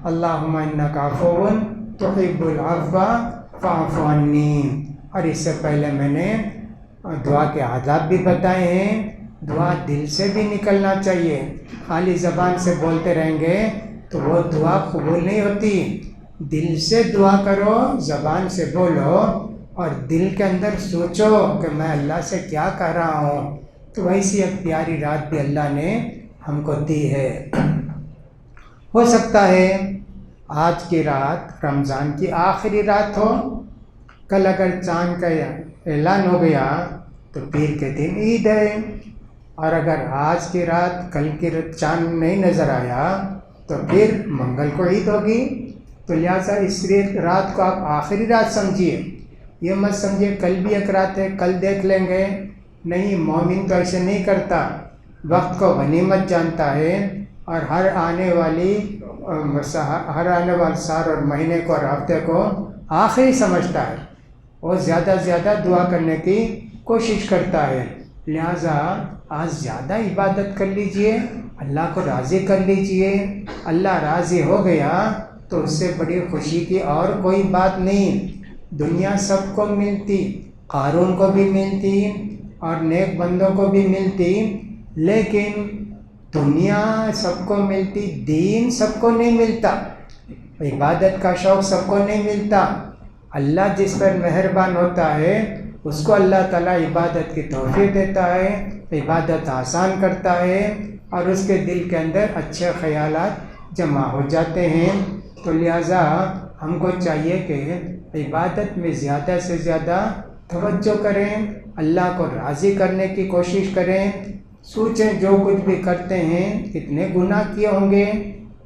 اللہم انک عفو تحب العفو فاعف عنی۔ اور اس سے پہلے میں نے دعا کے آداب بھی بتائے ہیں۔ دعا دل سے بھی نکلنا چاہیے، خالی زبان سے بولتے رہیں گے تو وہ دعا قبول نہیں ہوتی۔ دل سے دعا کرو، زبان سے بولو اور دل کے اندر سوچو کہ میں اللہ سے کیا کہہ رہا ہوں۔ تو ویسی ایک پیاری رات بھی اللہ نے ہم کو دی ہے۔ ہو سکتا ہے آج کی رات رمضان کی آخری رات ہو، کل اگر چاند کا اعلان ہو گیا تو پیر کے دن عید ہے، اور اگر آج کی رات کل کی چاند نہیں نظر آیا تو پھر منگل کو عید ہوگی۔ تو لہٰذا اس رات کو آپ آخری رات سمجھیے، یہ مت سمجھیے کل بھی ایک رات ہے کل دیکھ لیں گے، نہیں، مومن تو ایسے نہیں کرتا، وقت کو غنیمت جانتا ہے۔ اور ہر آنے والا سال اور مہینے کو اور ہفتے کو آخری سمجھتا ہے، وہ زیادہ سے زیادہ دعا کرنے کی کوشش کرتا ہے۔ لہٰذا آج زیادہ عبادت کر لیجئے، اللہ کو راضی کر لیجئے۔ اللہ راضی ہو گیا تو اس سے بڑی خوشی کی اور کوئی بات نہیں۔ دنیا سب کو ملتی، قارون کو بھی ملتی اور نیک بندوں کو بھی ملتی، لیکن دنیا سب کو ملتی، دین سب کو نہیں ملتا، عبادت کا شوق سب کو نہیں ملتا۔ اللہ جس پر مہربان ہوتا ہے اس کو اللہ تعالیٰ عبادت کی توفیق دیتا ہے، عبادت آسان کرتا ہے اور اس کے دل کے اندر اچھے خیالات جمع ہو جاتے ہیں۔ تو لہٰذا ہم کو چاہیے کہ عبادت میں زیادہ سے زیادہ توجہ کریں، اللہ کو راضی کرنے کی کوشش کریں۔ سوچیں جو کچھ بھی کرتے ہیں کتنے گناہ کیے ہوں گے،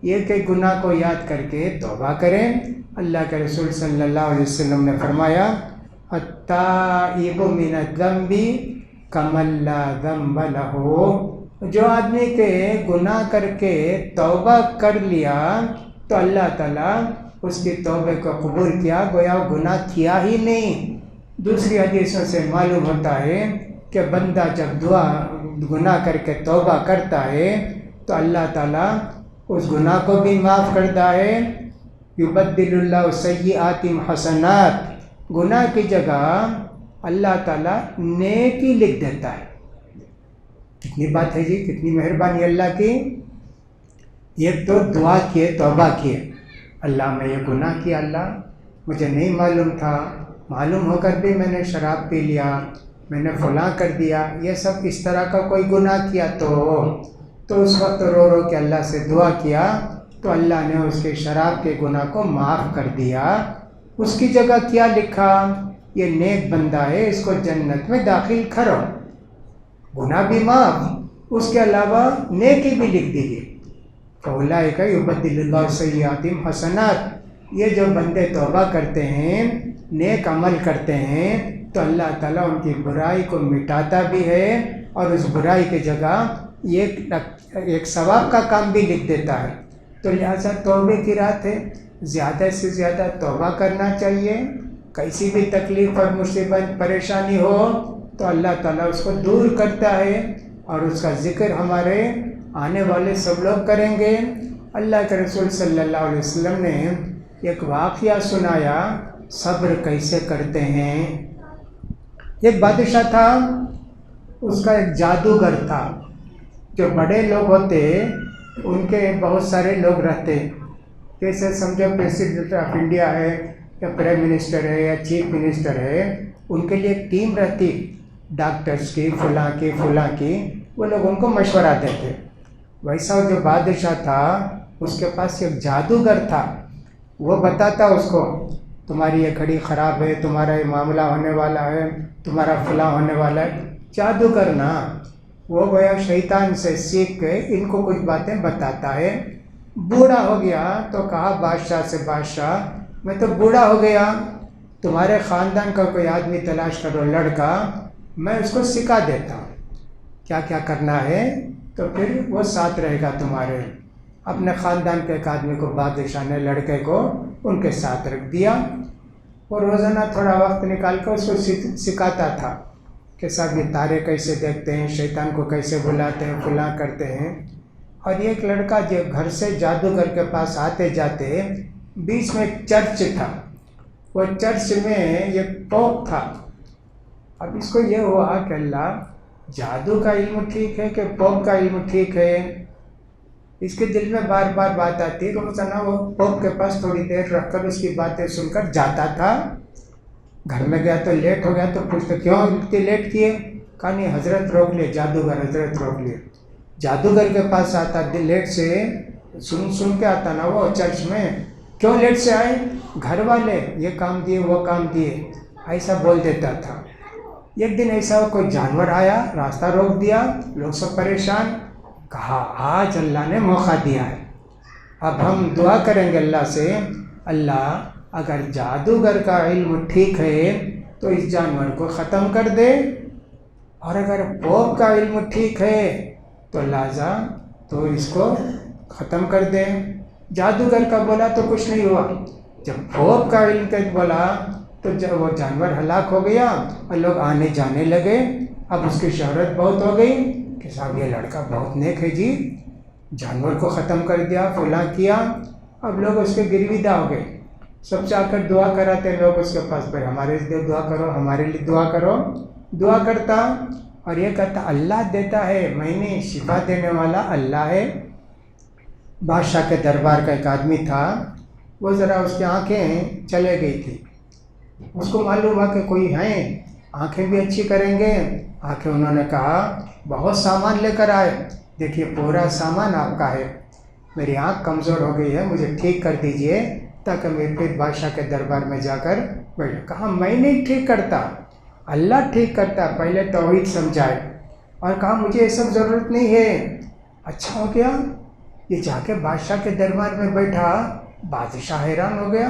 ایک ایک گناہ کو یاد کر کے توبہ کریں۔ اللہ کے رسول صلی اللہ علیہ وسلم نے فرمایا التائب من الذنب کمن لا ذنب لہ، جو آدمی کے گناہ کر کے توبہ کر لیا تو اللہ تعالیٰ اس کی توبے کو قبول کیا، گویا وہ گناہ کیا ہی نہیں۔ دوسری حدیثوں سے معلوم ہوتا ہے کہ بندہ جب گناہ کر کے توبہ کرتا ہے تو اللہ تعالیٰ اس گناہ کو بھی معاف کرتا ہے۔ یبدل اللہ سیئات حسنات، گناہ کی جگہ اللہ تعالیٰ نیکی لکھ دیتا ہے۔ کتنی بات ہے جی، کتنی مہربانی اللہ کی۔ ایک تو دعا کیے، توبہ کیے، اللہ میں یہ گناہ کیا، اللہ مجھے نہیں معلوم تھا، معلوم ہو کر بھی میں نے شراب پی لیا، میں نے فلاں کر دیا، یہ سب اس طرح کا کوئی گناہ کیا تو اس وقت رو رو کے اللہ سے دعا کیا تو اللہ نے اس کے شراب کے گناہ کو معاف کر دیا۔ اس کی جگہ کیا لکھا، یہ نیک بندہ ہے، اس کو جنت میں داخل کرو، گناہ بھی معاف، اس کے علاوہ نیکی بھی لکھ دیجیے۔ فَأُولَٰئِکَ یُبَدِّلُ اللَّهُ سَیِّئَاتِهِمْ حَسَنَات، یہ جو بندے توبہ کرتے ہیں، نیک عمل کرتے ہیں تو اللہ تعالیٰ ان کی برائی کو مٹاتا بھی ہے اور اس برائی کی جگہ ایک ثواب کا کام بھی لکھ دیتا ہے۔ تو لہٰذا توبے کی رات ہے، زیادہ سے زیادہ توبہ کرنا چاہیے۔ کیسی بھی تکلیف اور مصیبت پریشانی ہو تو اللہ تعالیٰ اس کو دور کرتا ہے اور اس کا ذکر ہمارے آنے والے سب لوگ کریں گے۔ اللہ کے رسول صلی اللہ علیہ وسلم نے ایک واقعہ سنایا، صبر کیسے کرتے ہیں۔ ایک بادشاہ تھا، اس کا ایک جادوگر تھا۔ جو بڑے لوگ ہوتے ان کے بہت سارے لوگ رہتے، جیسے سمجھو پریزیڈنٹ آف انڈیا ہے یا پرائم منسٹر ہے یا چیف منسٹر ہے، ان کے لیے ایک ٹیم رہتی، ڈاکٹرز کی، فلاں کی، وہ لوگ ان کو مشورہ دیتے۔ ویسا جو بادشاہ تھا اس کے پاس ایک جادوگر تھا، وہ بتاتا اس کو تمہاری یہ گھڑی خراب ہے، تمہارا یہ معاملہ ہونے والا ہے، تمہارا فلاں ہونے والا ہے۔ جادوگر نا وہ گویا شیطان سے سیکھ کے ان کو کچھ باتیں بتاتا ہے۔ بوڑھا ہو گیا تو کہا بادشاہ سے، بادشاہ میں تو بوڑھا ہو گیا، تمہارے خاندان کا کوئی آدمی تلاش کرو، لڑکا، میں اس کو سکھا دیتا ہوں کیا کیا کرنا ہے، تو پھر وہ ساتھ رہے گا تمہارے۔ اپنے خاندان کے ایک آدمی کو بادشاہ نے، لڑکے کو ان کے ساتھ رکھ دیا، اور روزانہ تھوڑا وقت نکال کر اس کو سکھاتا تھا کہ صاحب یہ تارے کیسے دیکھتے ہیں، شیطان کو کیسے بلاتے ہیں، فلاں کرتے ہیں۔ اور ایک لڑکا جو گھر سے جادوگر کے پاس آتے جاتے، بیچ میں ایک چرچ تھا، وہ چرچ میں ایک پوپ تھا۔ اب اس کو یہ ہوا کہ اللہ، جادو کا علم ٹھیک ہے کہ پوپ کا علم ٹھیک ہے؟ اس کے دل میں بار بار بات آتی، روزانہ وہ پوپ کے پاس تھوڑی دیر رکھ کر اس کی باتیں سن کر جاتا تھا۔ گھر میں گیا تو لیٹ ہو گیا تو پوچھتے کیوں اتنی لیٹ کیے؟ کہا نہیں حضرت روک لیے، جادوگر حضرت روک لیے۔ جادوگر کے پاس آتا لیٹ سے، سن کے آتا نا وہ چرچ میں، کیوں لیٹ سے آئے؟ گھر والے یہ کام دیے، وہ کام دیے، ایسا بول دیتا تھا۔ ایک دن ایسا کوئی جانور آیا، راستہ روک دیا، لوگ سب پریشان، کہا آج اللہ نے موقع دیا ہے، اب ہم دعا کریں گے اللہ سے، اللہ اگر جادوگر کا علم ٹھیک ہے تو اس جانور کو ختم کر دے، اور اگر پوپ کا علم ٹھیک ہے تو لہٰذا تو اس کو ختم کر دیں. جادوگر کا بولا تو کچھ نہیں ہوا. جب خوب کا علم کا بولا تو جب وہ جانور ہلاک ہو گیا اور لوگ آنے جانے لگے. اب اس کی شہرت بہت ہو گئی کہ صاحب یہ لڑکا بہت نیک ہے جی، جانور کو ختم کر دیا، فلاں کیا. اب لوگ اس کے گرویدہ ہو گئے. سب سے آ کر دعا کراتے لوگ اس کے پاس، بھائی ہمارے لیے دعا کرو، ہمارے لیے دعا کرو. دعا کرتا اور یہ کہتا اللہ دیتا ہے، میں نے شفا دینے والا اللہ ہے. بادشاہ کے دربار کا ایک آدمی تھا، وہ ذرا اس کی آنکھیں چلے گئی تھی. اس کو معلوم ہوا کہ کوئی ہیں آنکھیں بھی اچھی کریں گے. آنکھیں انہوں نے کہا بہت سامان لے کر آئے، دیکھیے پورا سامان آپ کا ہے. میری آنکھ کمزور ہو گئی ہے، مجھے ٹھیک کر دیجئے تاکہ میں پھر بادشاہ کے دربار میں جا کر بیٹھوں. کہا میں نہیں ٹھیک کرتا، اللہ ٹھیک کرتا. پہلے توحید سمجھائے اور کہا مجھے یہ سب ضرورت نہیں ہے. اچھا ہو گیا. یہ جا کے بادشاہ کے دربار میں بیٹھا. بادشاہ حیران ہو گیا.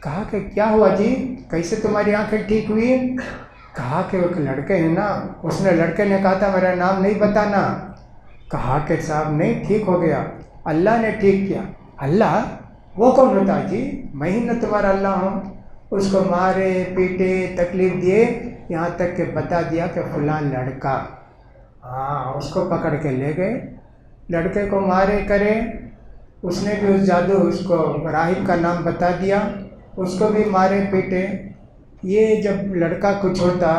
کہا کہ کیا ہوا جی، کیسے تمہاری آنکھیں ٹھیک ہوئی؟ کہا کہ ایک لڑکے ہیں نا، اس نے لڑکے نے کہا تھا میرا نام نہیں بتانا. کہا کہ صاحب نہیں ٹھیک ہو گیا، اللہ نے ٹھیک کیا. اللہ وہ کون ہوتا ہے جی؟ میں ہی نہ تمہارا اللہ ہوں. اس کو مارے پیٹے تکلیف دیے، یہاں تک کہ بتا دیا کہ فلاں لڑکا. ہاں اس کو پکڑ کے لے گئے. لڑکے کو مارے کرے. اس نے بھی اس جادو اس کو راہب کا نام بتا دیا، اس کو بھی مارے پیٹے. یہ جب لڑکا کچھ ہوتا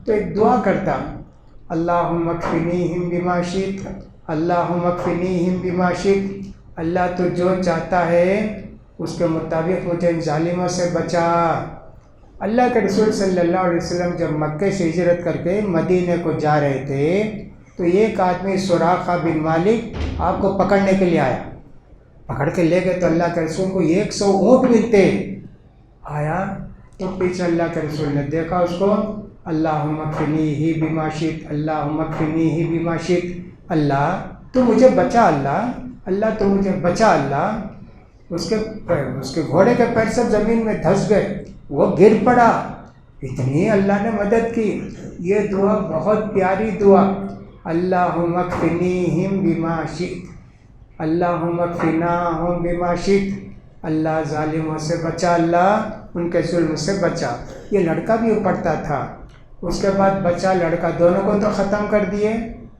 تو ایک دعا کرتا، اللہم اکفنیہم بما شئت، اللہم اکفنیہم بما شئت. اللہ تو جو چاہتا ہے اس کے مطابق مجھے ان ظالموں سے بچا. اللہ کے رسول صلی اللہ علیہ وسلم جب مکے سے ہجرت کر کے مدینے کو جا رہے تھے تو ایک آدمی سراقہ بن مالک آپ کو پکڑنے کے لیے آیا. پکڑ کے لے گئے تو اللہ کے رسول کو 100 اونٹ ملتے. آیا تو پیچھے اللہ کے رسول نے دیکھا اس کو، اللہم اکفنیہ بما شئت، اللہم اکفنیہ بما شئت. اللہ تو مجھے بچا، اللہ تو مجھے بچا. اللہ اس کے گھوڑے کے پیر سب زمین میں دھس گئے، وہ گر پڑا. اتنی اللہ نے مدد کی. یہ دعا بہت پیاری دعا، اللہم اکفنیہم بما شئت، اللہم اکفناہم بما شئت. اللہ ظالموں سے بچا، اللہ ان کے ظلم سے بچا. یہ لڑکا بھی پڑھتا تھا. اس کے بعد بچہ لڑکا دونوں کو تو ختم کر دیے،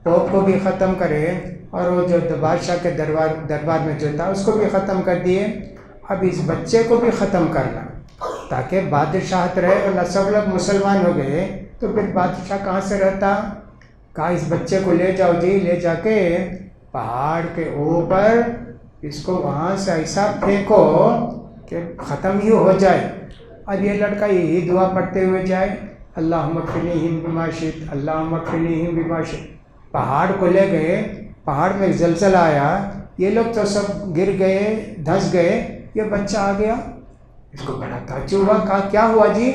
پوپ کو بھی ختم کرے اور وہ جو بادشاہ کے دربار میں جو تھا اس کو بھی ختم کر دیے. اب اس بچے کو بھی ختم کرنا تاکہ بادشاہت رہے، ورنہ سب لوگ مسلمان ہو گئے تو پھر بادشاہ کہاں سے رہتا. کہا اس بچے کو لے جاؤ جی، لے جا کے پہاڑ کے اوپر اس کو وہاں سے ایسا پھینکو کہ ختم ہی ہو جائے. اب یہ لڑکا یہی دعا پڑھتے ہوئے جائے، اللہم اکفنیہم بما شئت، اللہم اکفنیہم بما شئت. پہاڑ کو لے گئے، پہاڑ میں زلزلہ آیا، یہ لوگ تو سب گر گئے، دھس گئے. یہ بچہ آ گیا، اس کو بڑا تعجب ہوا. کہا کیا ہوا جی؟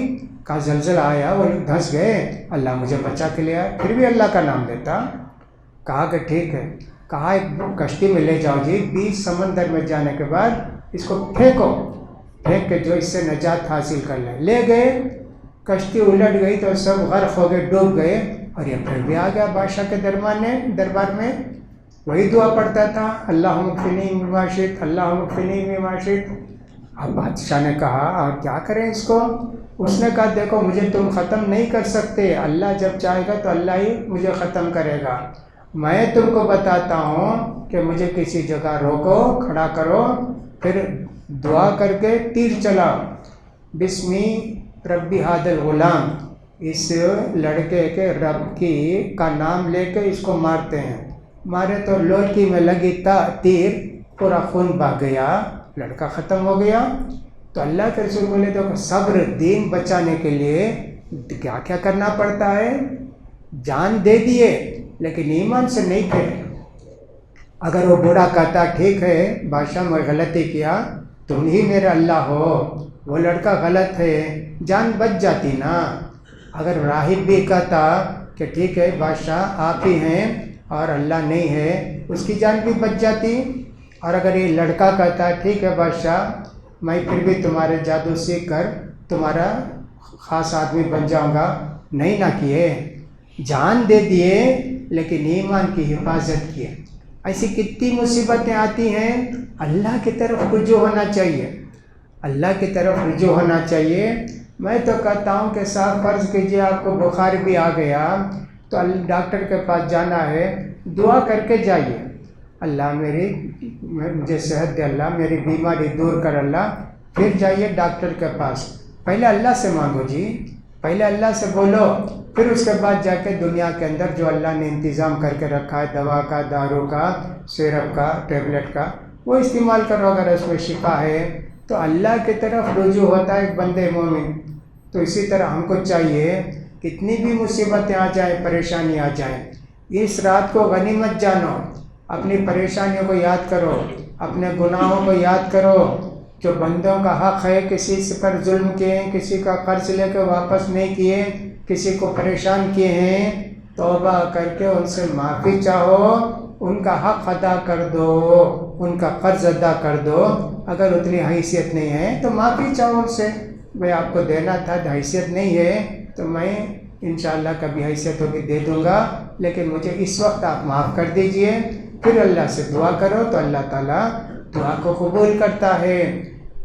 کہا زلزلہ آیا، وہ لوگ دھس گئے، اللہ مجھے بچا کے لے آیا. پھر بھی اللہ کا نام لیتا. کہا کہ ٹھیک ہے. کہا ایک کشتی میں لے جاؤ جی، 20 سمندر میں جانے کے بعد اس کو پھینکو، پھینک کے جو اس سے نجات حاصل کر لیں. لے گئے، کشتی الٹ گئی تو سب غرق ہو گئے، ڈوب گئے. اور یہ پھر بھی آ گیا بادشاہ کے دربار میں وہی دعا پڑھتا تھا، اللہم اکفنیہم بما شئت، اللہم اکفنیہم بما شئت. اب بادشاہ نے کہا اور کیا کریں اس کو؟ اس نے کہا دیکھو مجھے تم ختم نہیں کر سکتے، اللہ جب چاہے گا تو اللہ ہی مجھے ختم کرے گا. میں تم کو بتاتا ہوں کہ مجھے کسی جگہ روکو، کھڑا کرو، پھر دعا کر کے تیر چلاؤ، بسمی ربی ھذا الغلام، اس لڑکے کے رب کا نام لے کے اس کو مارتے ہیں. مارے تو لوٹکی میں لگی تیر، پورا خون بہہ گیا، لڑکا ختم ہو گیا. تو اللہ کے رسول بولے تو صبر، دین بچانے کے لیے کیا کیا کرنا پڑتا ہے. جان دے دیے لیکن ایمان سے نہیں تھے. اگر وہ برا کہتا ٹھیک ہے بادشاہ میں غلطی کیا، تم ہی میرے اللہ ہو، وہ لڑکا غلط ہے، جان بچ جاتی نا. اگر راہب بھی کہتا کہ ٹھیک ہے بادشاہ آپ ہی ہیں اور اللہ نہیں ہے، اس کی جان بھی بچ جاتی. اور اگر یہ لڑکا کہتا ٹھیک ہے بادشاہ میں پھر بھی تمہارے جادو سیکھ کر تمہارا خاص آدمی بن جاؤں گا، نہیں نہ کیے، جان دے دیے لیکن ایمان کی حفاظت کیے. ایسی کتنی مصیبتیں آتی ہیں، اللہ کی طرف رجوع ہونا چاہیے، اللہ کی طرف رجوع ہونا چاہیے۔ میں تو کہتا ہوں کہ صاحب فرض کیجئے آپ کو بخار بھی آ گیا تو ڈاکٹر کے پاس جانا ہے، دعا کر کے جائیے، اللہ مجھے صحت دے، اللہ میری بیماری دور کر اللہ، پھر جائیے ڈاکٹر کے پاس۔ پہلے اللہ سے مانگو جی، پہلے اللہ سے بولو، پھر اس کے بعد جا کے دنیا کے اندر جو اللہ نے انتظام کر کے رکھا ہے، دوا کا، دارو کا، سیرپ کا، ٹیبلٹ کا، وہ استعمال کرو۔ اگر اس میں شفا ہے تو اللہ کی طرف رجوع ہوتا ہے ایک بندے مومن۔ تو اسی طرح ہم کو چاہیے کتنی بھی مصیبتیں آ جائیں، پریشانی آ جائیں، اس رات کو غنیمت جانو، اپنی پریشانیوں کو یاد کرو، اپنے گناہوں کو یاد کرو، جو بندوں کا حق ہے، کسی سے پر ظلم کیے ہیں، کسی کا قرض لے کے واپس نہیں کیے، کسی کو پریشان کیے ہیں، توبہ کر کے ان سے معافی چاہو، ان کا حق ادا کر دو، ان کا قرض ادا کر دو۔ اگر اتنی حیثیت نہیں ہے تو معافی چاہو ان سے، میں آپ کو دینا تھا، حیثیت نہیں ہے تو میں انشاءاللہ کبھی حیثیت ہوگی دے دوں گا، لیکن مجھے اس وقت آپ معاف کر دیجئے۔ پھر اللہ سے دعا کرو تو اللہ تعالیٰ دعا کو قبول کرتا ہے۔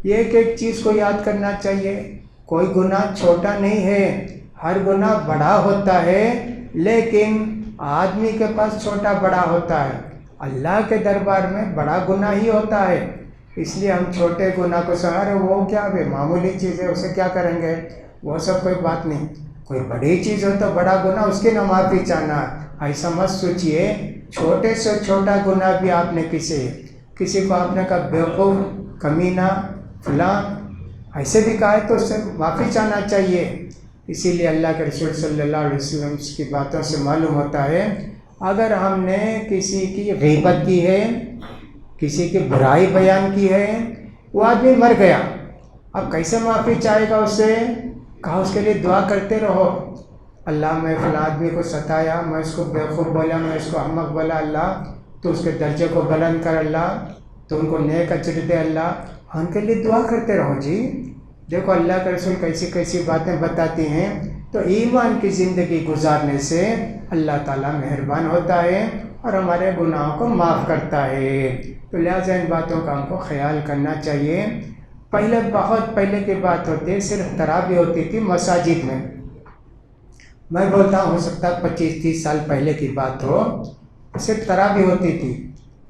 یہ ایک چیز کو یاد کرنا چاہیے، کوئی گناہ چھوٹا نہیں ہے، ہر گناہ بڑا ہوتا ہے، لیکن آدمی کے پاس چھوٹا بڑا ہوتا ہے، اللہ کے دربار میں بڑا گناہ ہی ہوتا ہے۔ اس لیے ہم چھوٹے گناہ کو سہارے، وہ کیا بے معمولی چیز ہے، اسے کیا کریں گے، وہ سب کوئی بات نہیں۔ کوئی بڑی چیز ہو تو بڑا گناہ اس کی نہ معافی چاہنا، ایسا مت سوچئے۔ چھوٹے سے چھوٹا گناہ بھی آپ نے کسی کو آپ نے کہا بیوقوف، کمینہ، فلاں ایسے بھی کہا ہے تو اس سے معافی چاہنا چاہیے۔ اسی لیے اللہ کے رسول صلی اللہ علیہ وسلم کی باتوں سے معلوم ہوتا ہے، اگر ہم نے کسی کی غیبت کی ہے، کسی کی برائی بیان کی ہے، وہ آدمی مر گیا، اب کیسے معافی چاہے گا اس سے؟ کہا اس کے لیے دعا کرتے رہو، اللہ میں فلاں آدمی کو ستایا، میں اس کو بیوقوف بولا، میں اس کو احمق بولا، اللہ تو اس کے درجے کو بلند کر، اللہ تو ان کو نیک اجر دے، اللہ ان کے لیے دعا کرتے رہو جی۔ دیکھو اللہ کے رسول کیسی کیسی باتیں بتاتی ہیں، تو ایمان کی زندگی گزارنے سے اللہ تعالیٰ مہربان ہوتا ہے اور ہمارے گناہوں کو معاف کرتا ہے۔ تو لہٰذا ان باتوں کا ہم کو خیال کرنا چاہیے۔ پہلے بہت پہلے کی بات ہوتی ہے، صرف تراویح ہوتی تھی مساجد میں بولتا ہوں، ہو سکتا ہے 25-30 سال پہلے کی بات ہو، صرف تراویح ہوتی تھی،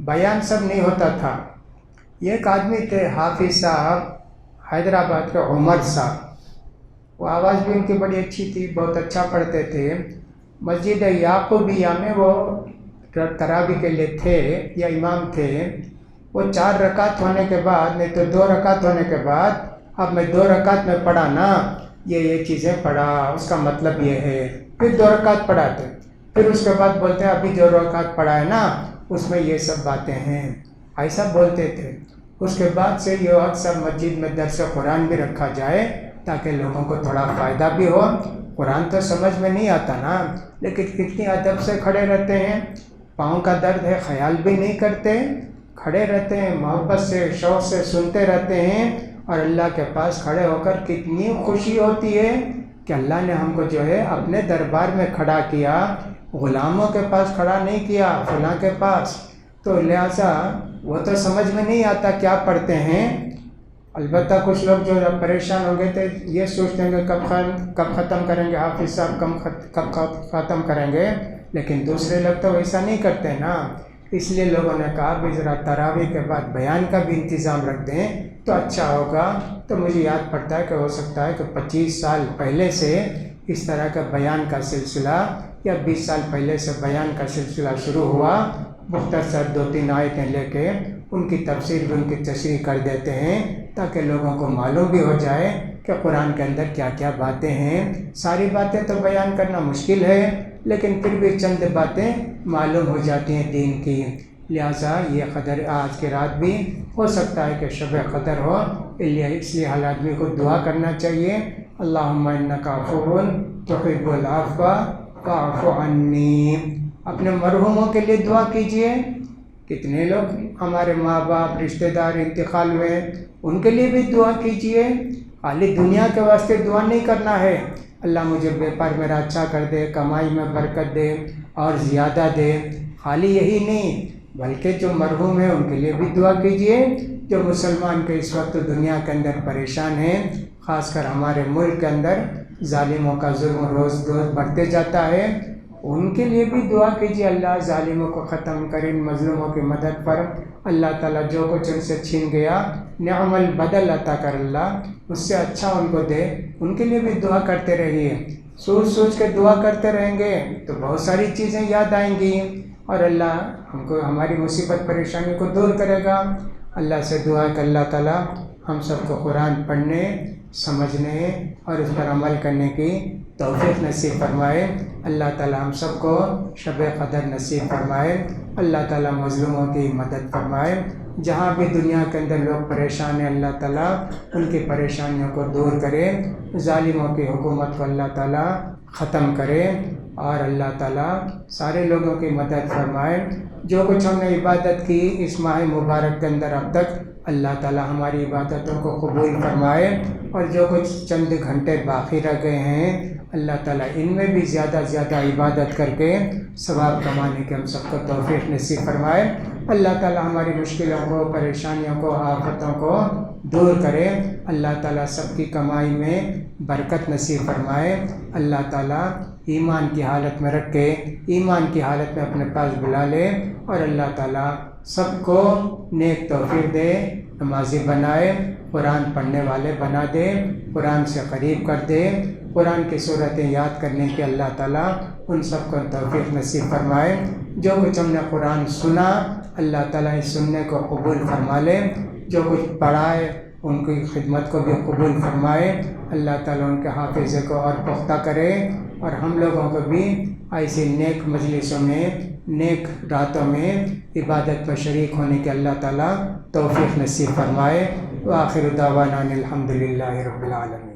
بیان سب نہیں ہوتا تھا۔ یہ ایک آدمی تھے حافظ صاحب، حیدرآباد کے عمر صاحب، وہ آواز بھی ان کی بڑی اچھی تھی، بہت اچھا پڑھتے تھے۔ مسجد یعقوبیہ میں وہ تراویح کے لیے تھے یا امام تھے۔ وہ 4 رکعت ہونے کے بعد، نہیں تو 2 رکعت ہونے کے بعد، اب میں 2 رکعت میں پڑھا نا، یہ چیزیں پڑھا، اس کا مطلب یہ ہے، پھر 2 رکعت پڑھاتے، پھر اس کے بعد بولتے ہیں ابھی جو رکعت پڑھا ہے نا اس میں یہ سب باتیں ہیں، ایسا بولتے تھے۔ اس کے بعد سے یہ اکثر مسجد میں درس قرآن بھی رکھا جائے تاکہ لوگوں کو تھوڑا فائدہ بھی ہو۔ قرآن تو سمجھ میں نہیں آتا نا، لیکن کتنی ادب سے کھڑے رہتے ہیں، پاؤں کا درد ہے خیال بھی نہیں کرتے، کھڑے رہتے ہیں، محبت سے شوق سے سنتے رہتے ہیں، اور اللہ کے پاس کھڑے ہو کر کتنی خوشی ہوتی ہے کہ اللہ نے ہم کو جو ہے اپنے دربار میں کھڑا کیا، غلاموں کے پاس کھڑا نہیں کیا، فلاں کے پاس۔ تو لہٰذا وہ تو سمجھ میں نہیں آتا کیا پڑھتے ہیں۔ البتہ کچھ لوگ جو پریشان ہو گئے تھے، یہ سوچتے ہیں کہ کب ختم کریں گے حافظ صاحب، کب ختم کریں گے، لیکن دوسرے لوگ تو ویسا نہیں کرتے نا۔ اس لیے لوگوں نے کہا بھی ذرا تراویح کے بعد بیان کا بھی انتظام رکھ دیں تو اچھا ہوگا۔ تو مجھے یاد پڑتا ہے کہ ہو سکتا ہے کہ 25 سال پہلے سے اس طرح کا بیان کا سلسلہ، یا 20 سال پہلے سے بیان کا سلسلہ شروع ہوا۔ مختصر 2-3 آیتیں لے کے ان کی تفسیر بھی، ان کی تشریح کر دیتے ہیں تاکہ لوگوں کو معلوم بھی ہو جائے کہ قرآن کے اندر کیا کیا باتیں ہیں۔ ساری باتیں تو بیان کرنا مشکل ہے، لیکن پھر بھی چند باتیں معلوم ہو جاتی ہیں دین کی۔ لہٰذا یہ قدر آج کی رات بھی ہو سکتا ہے کہ شب قدر ہو، اس لیے ہر آدمی کو دعا کرنا چاہیے، اللہم انک عفو تحب العفو فاعف عنی۔ اپنے مرحوموں کے لیے دعا کیجئے، کتنے لوگ ہمارے ماں باپ رشتہ دار انتقال ہوئے، ان کے لیے بھی دعا کیجئے۔ خالی دنیا کے واسطے دعا نہیں کرنا ہے، اللہ مجھے بیپار میرا اچھا کر دے، کمائی میں برکت دے اور زیادہ دے، خالی یہی نہیں، بلکہ جو مرحوم ہیں ان کے لیے بھی دعا کیجیے، جو مسلمان کے اس وقت دنیا کے اندر پریشان ہیں، خاص کر ہمارے ملک کے اندر ظالموں کا ظلم روز روز بڑھتے جاتا ہے، ان کے لیے بھی دعا کیجیے اللہ ظالموں کو ختم کرے، ان مظلوموں کی مدد پر اللہ تعالیٰ جو کچھ ان سے چھین گیا نعم البدل عطا کر اللہ، اس سے اچھا ان کو دے، ان کے لیے بھی دعا کرتے رہیے۔ سوچ سوچ کے دعا کرتے رہیں گے تو بہت ساری چیزیں یاد آئیں گی اور اللہ ہم کو ہماری مصیبت پریشانی کو دور کرے گا۔ اللہ سے دعا کہ اللہ تعالیٰ ہم سب کو قرآن پڑھنے، سمجھنے اور اس پر عمل کرنے کی توفیق نصیب فرمائے۔ اللہ تعالیٰ ہم سب کو شب قدر نصیب فرمائے۔ اللہ تعالیٰ مظلوموں کی مدد فرمائے۔ جہاں بھی دنیا کے اندر لوگ پریشان ہیں اللہ تعالیٰ ان کی پریشانیوں کو دور کرے، ظالموں کی حکومت کو اللہ تعالیٰ ختم کرے اور اللہ تعالیٰ سارے لوگوں کی مدد فرمائے۔ جو کچھ ہم نے عبادت کی اس ماہ مبارک کے اندر اب تک، اللہ تعالیٰ ہماری عبادتوں کو قبول فرمائے، اور جو کچھ چند گھنٹے باقی رہ گئے ہیں اللہ تعالیٰ ان میں بھی زیادہ زیادہ عبادت کر کے ثواب کمانے کے ہم سب کو توفیق نصیب فرمائے۔ اللہ تعالیٰ ہماری مشکلوں کو، پریشانیوں کو، آفتوں کو دور کرے۔ اللہ تعالیٰ سب کی کمائی میں برکت نصیب فرمائے۔ اللہ تعالیٰ ایمان کی حالت میں رکھ کے ایمان کی حالت میں اپنے پاس بلا لے، اور اللہ تعالیٰ سب کو نیک توفیق دے، نمازی بنائے، قرآن پڑھنے والے بنا دے، قرآن سے قریب کر دے، قرآن کی صورتیں یاد کرنے کے اللہ تعالیٰ ان سب کو توفیق نصیب فرمائے۔ جو کچھ ہم نے قرآن سنا اللہ تعالیٰ اس سننے کو قبول فرما لے، جو کچھ پڑھائے ان کی خدمت کو بھی قبول فرمائے۔ اللہ تعالیٰ ان کے حافظے کو اور پختہ کرے، اور ہم لوگوں کو بھی ایسی نیک مجلسوں میں، نیک راتوں میں عبادت میں شریک ہونے کے اللہ تعالیٰ توفیق نصیب فرمائے۔ وآخر دعوانا الحمد للہ رب العالمین۔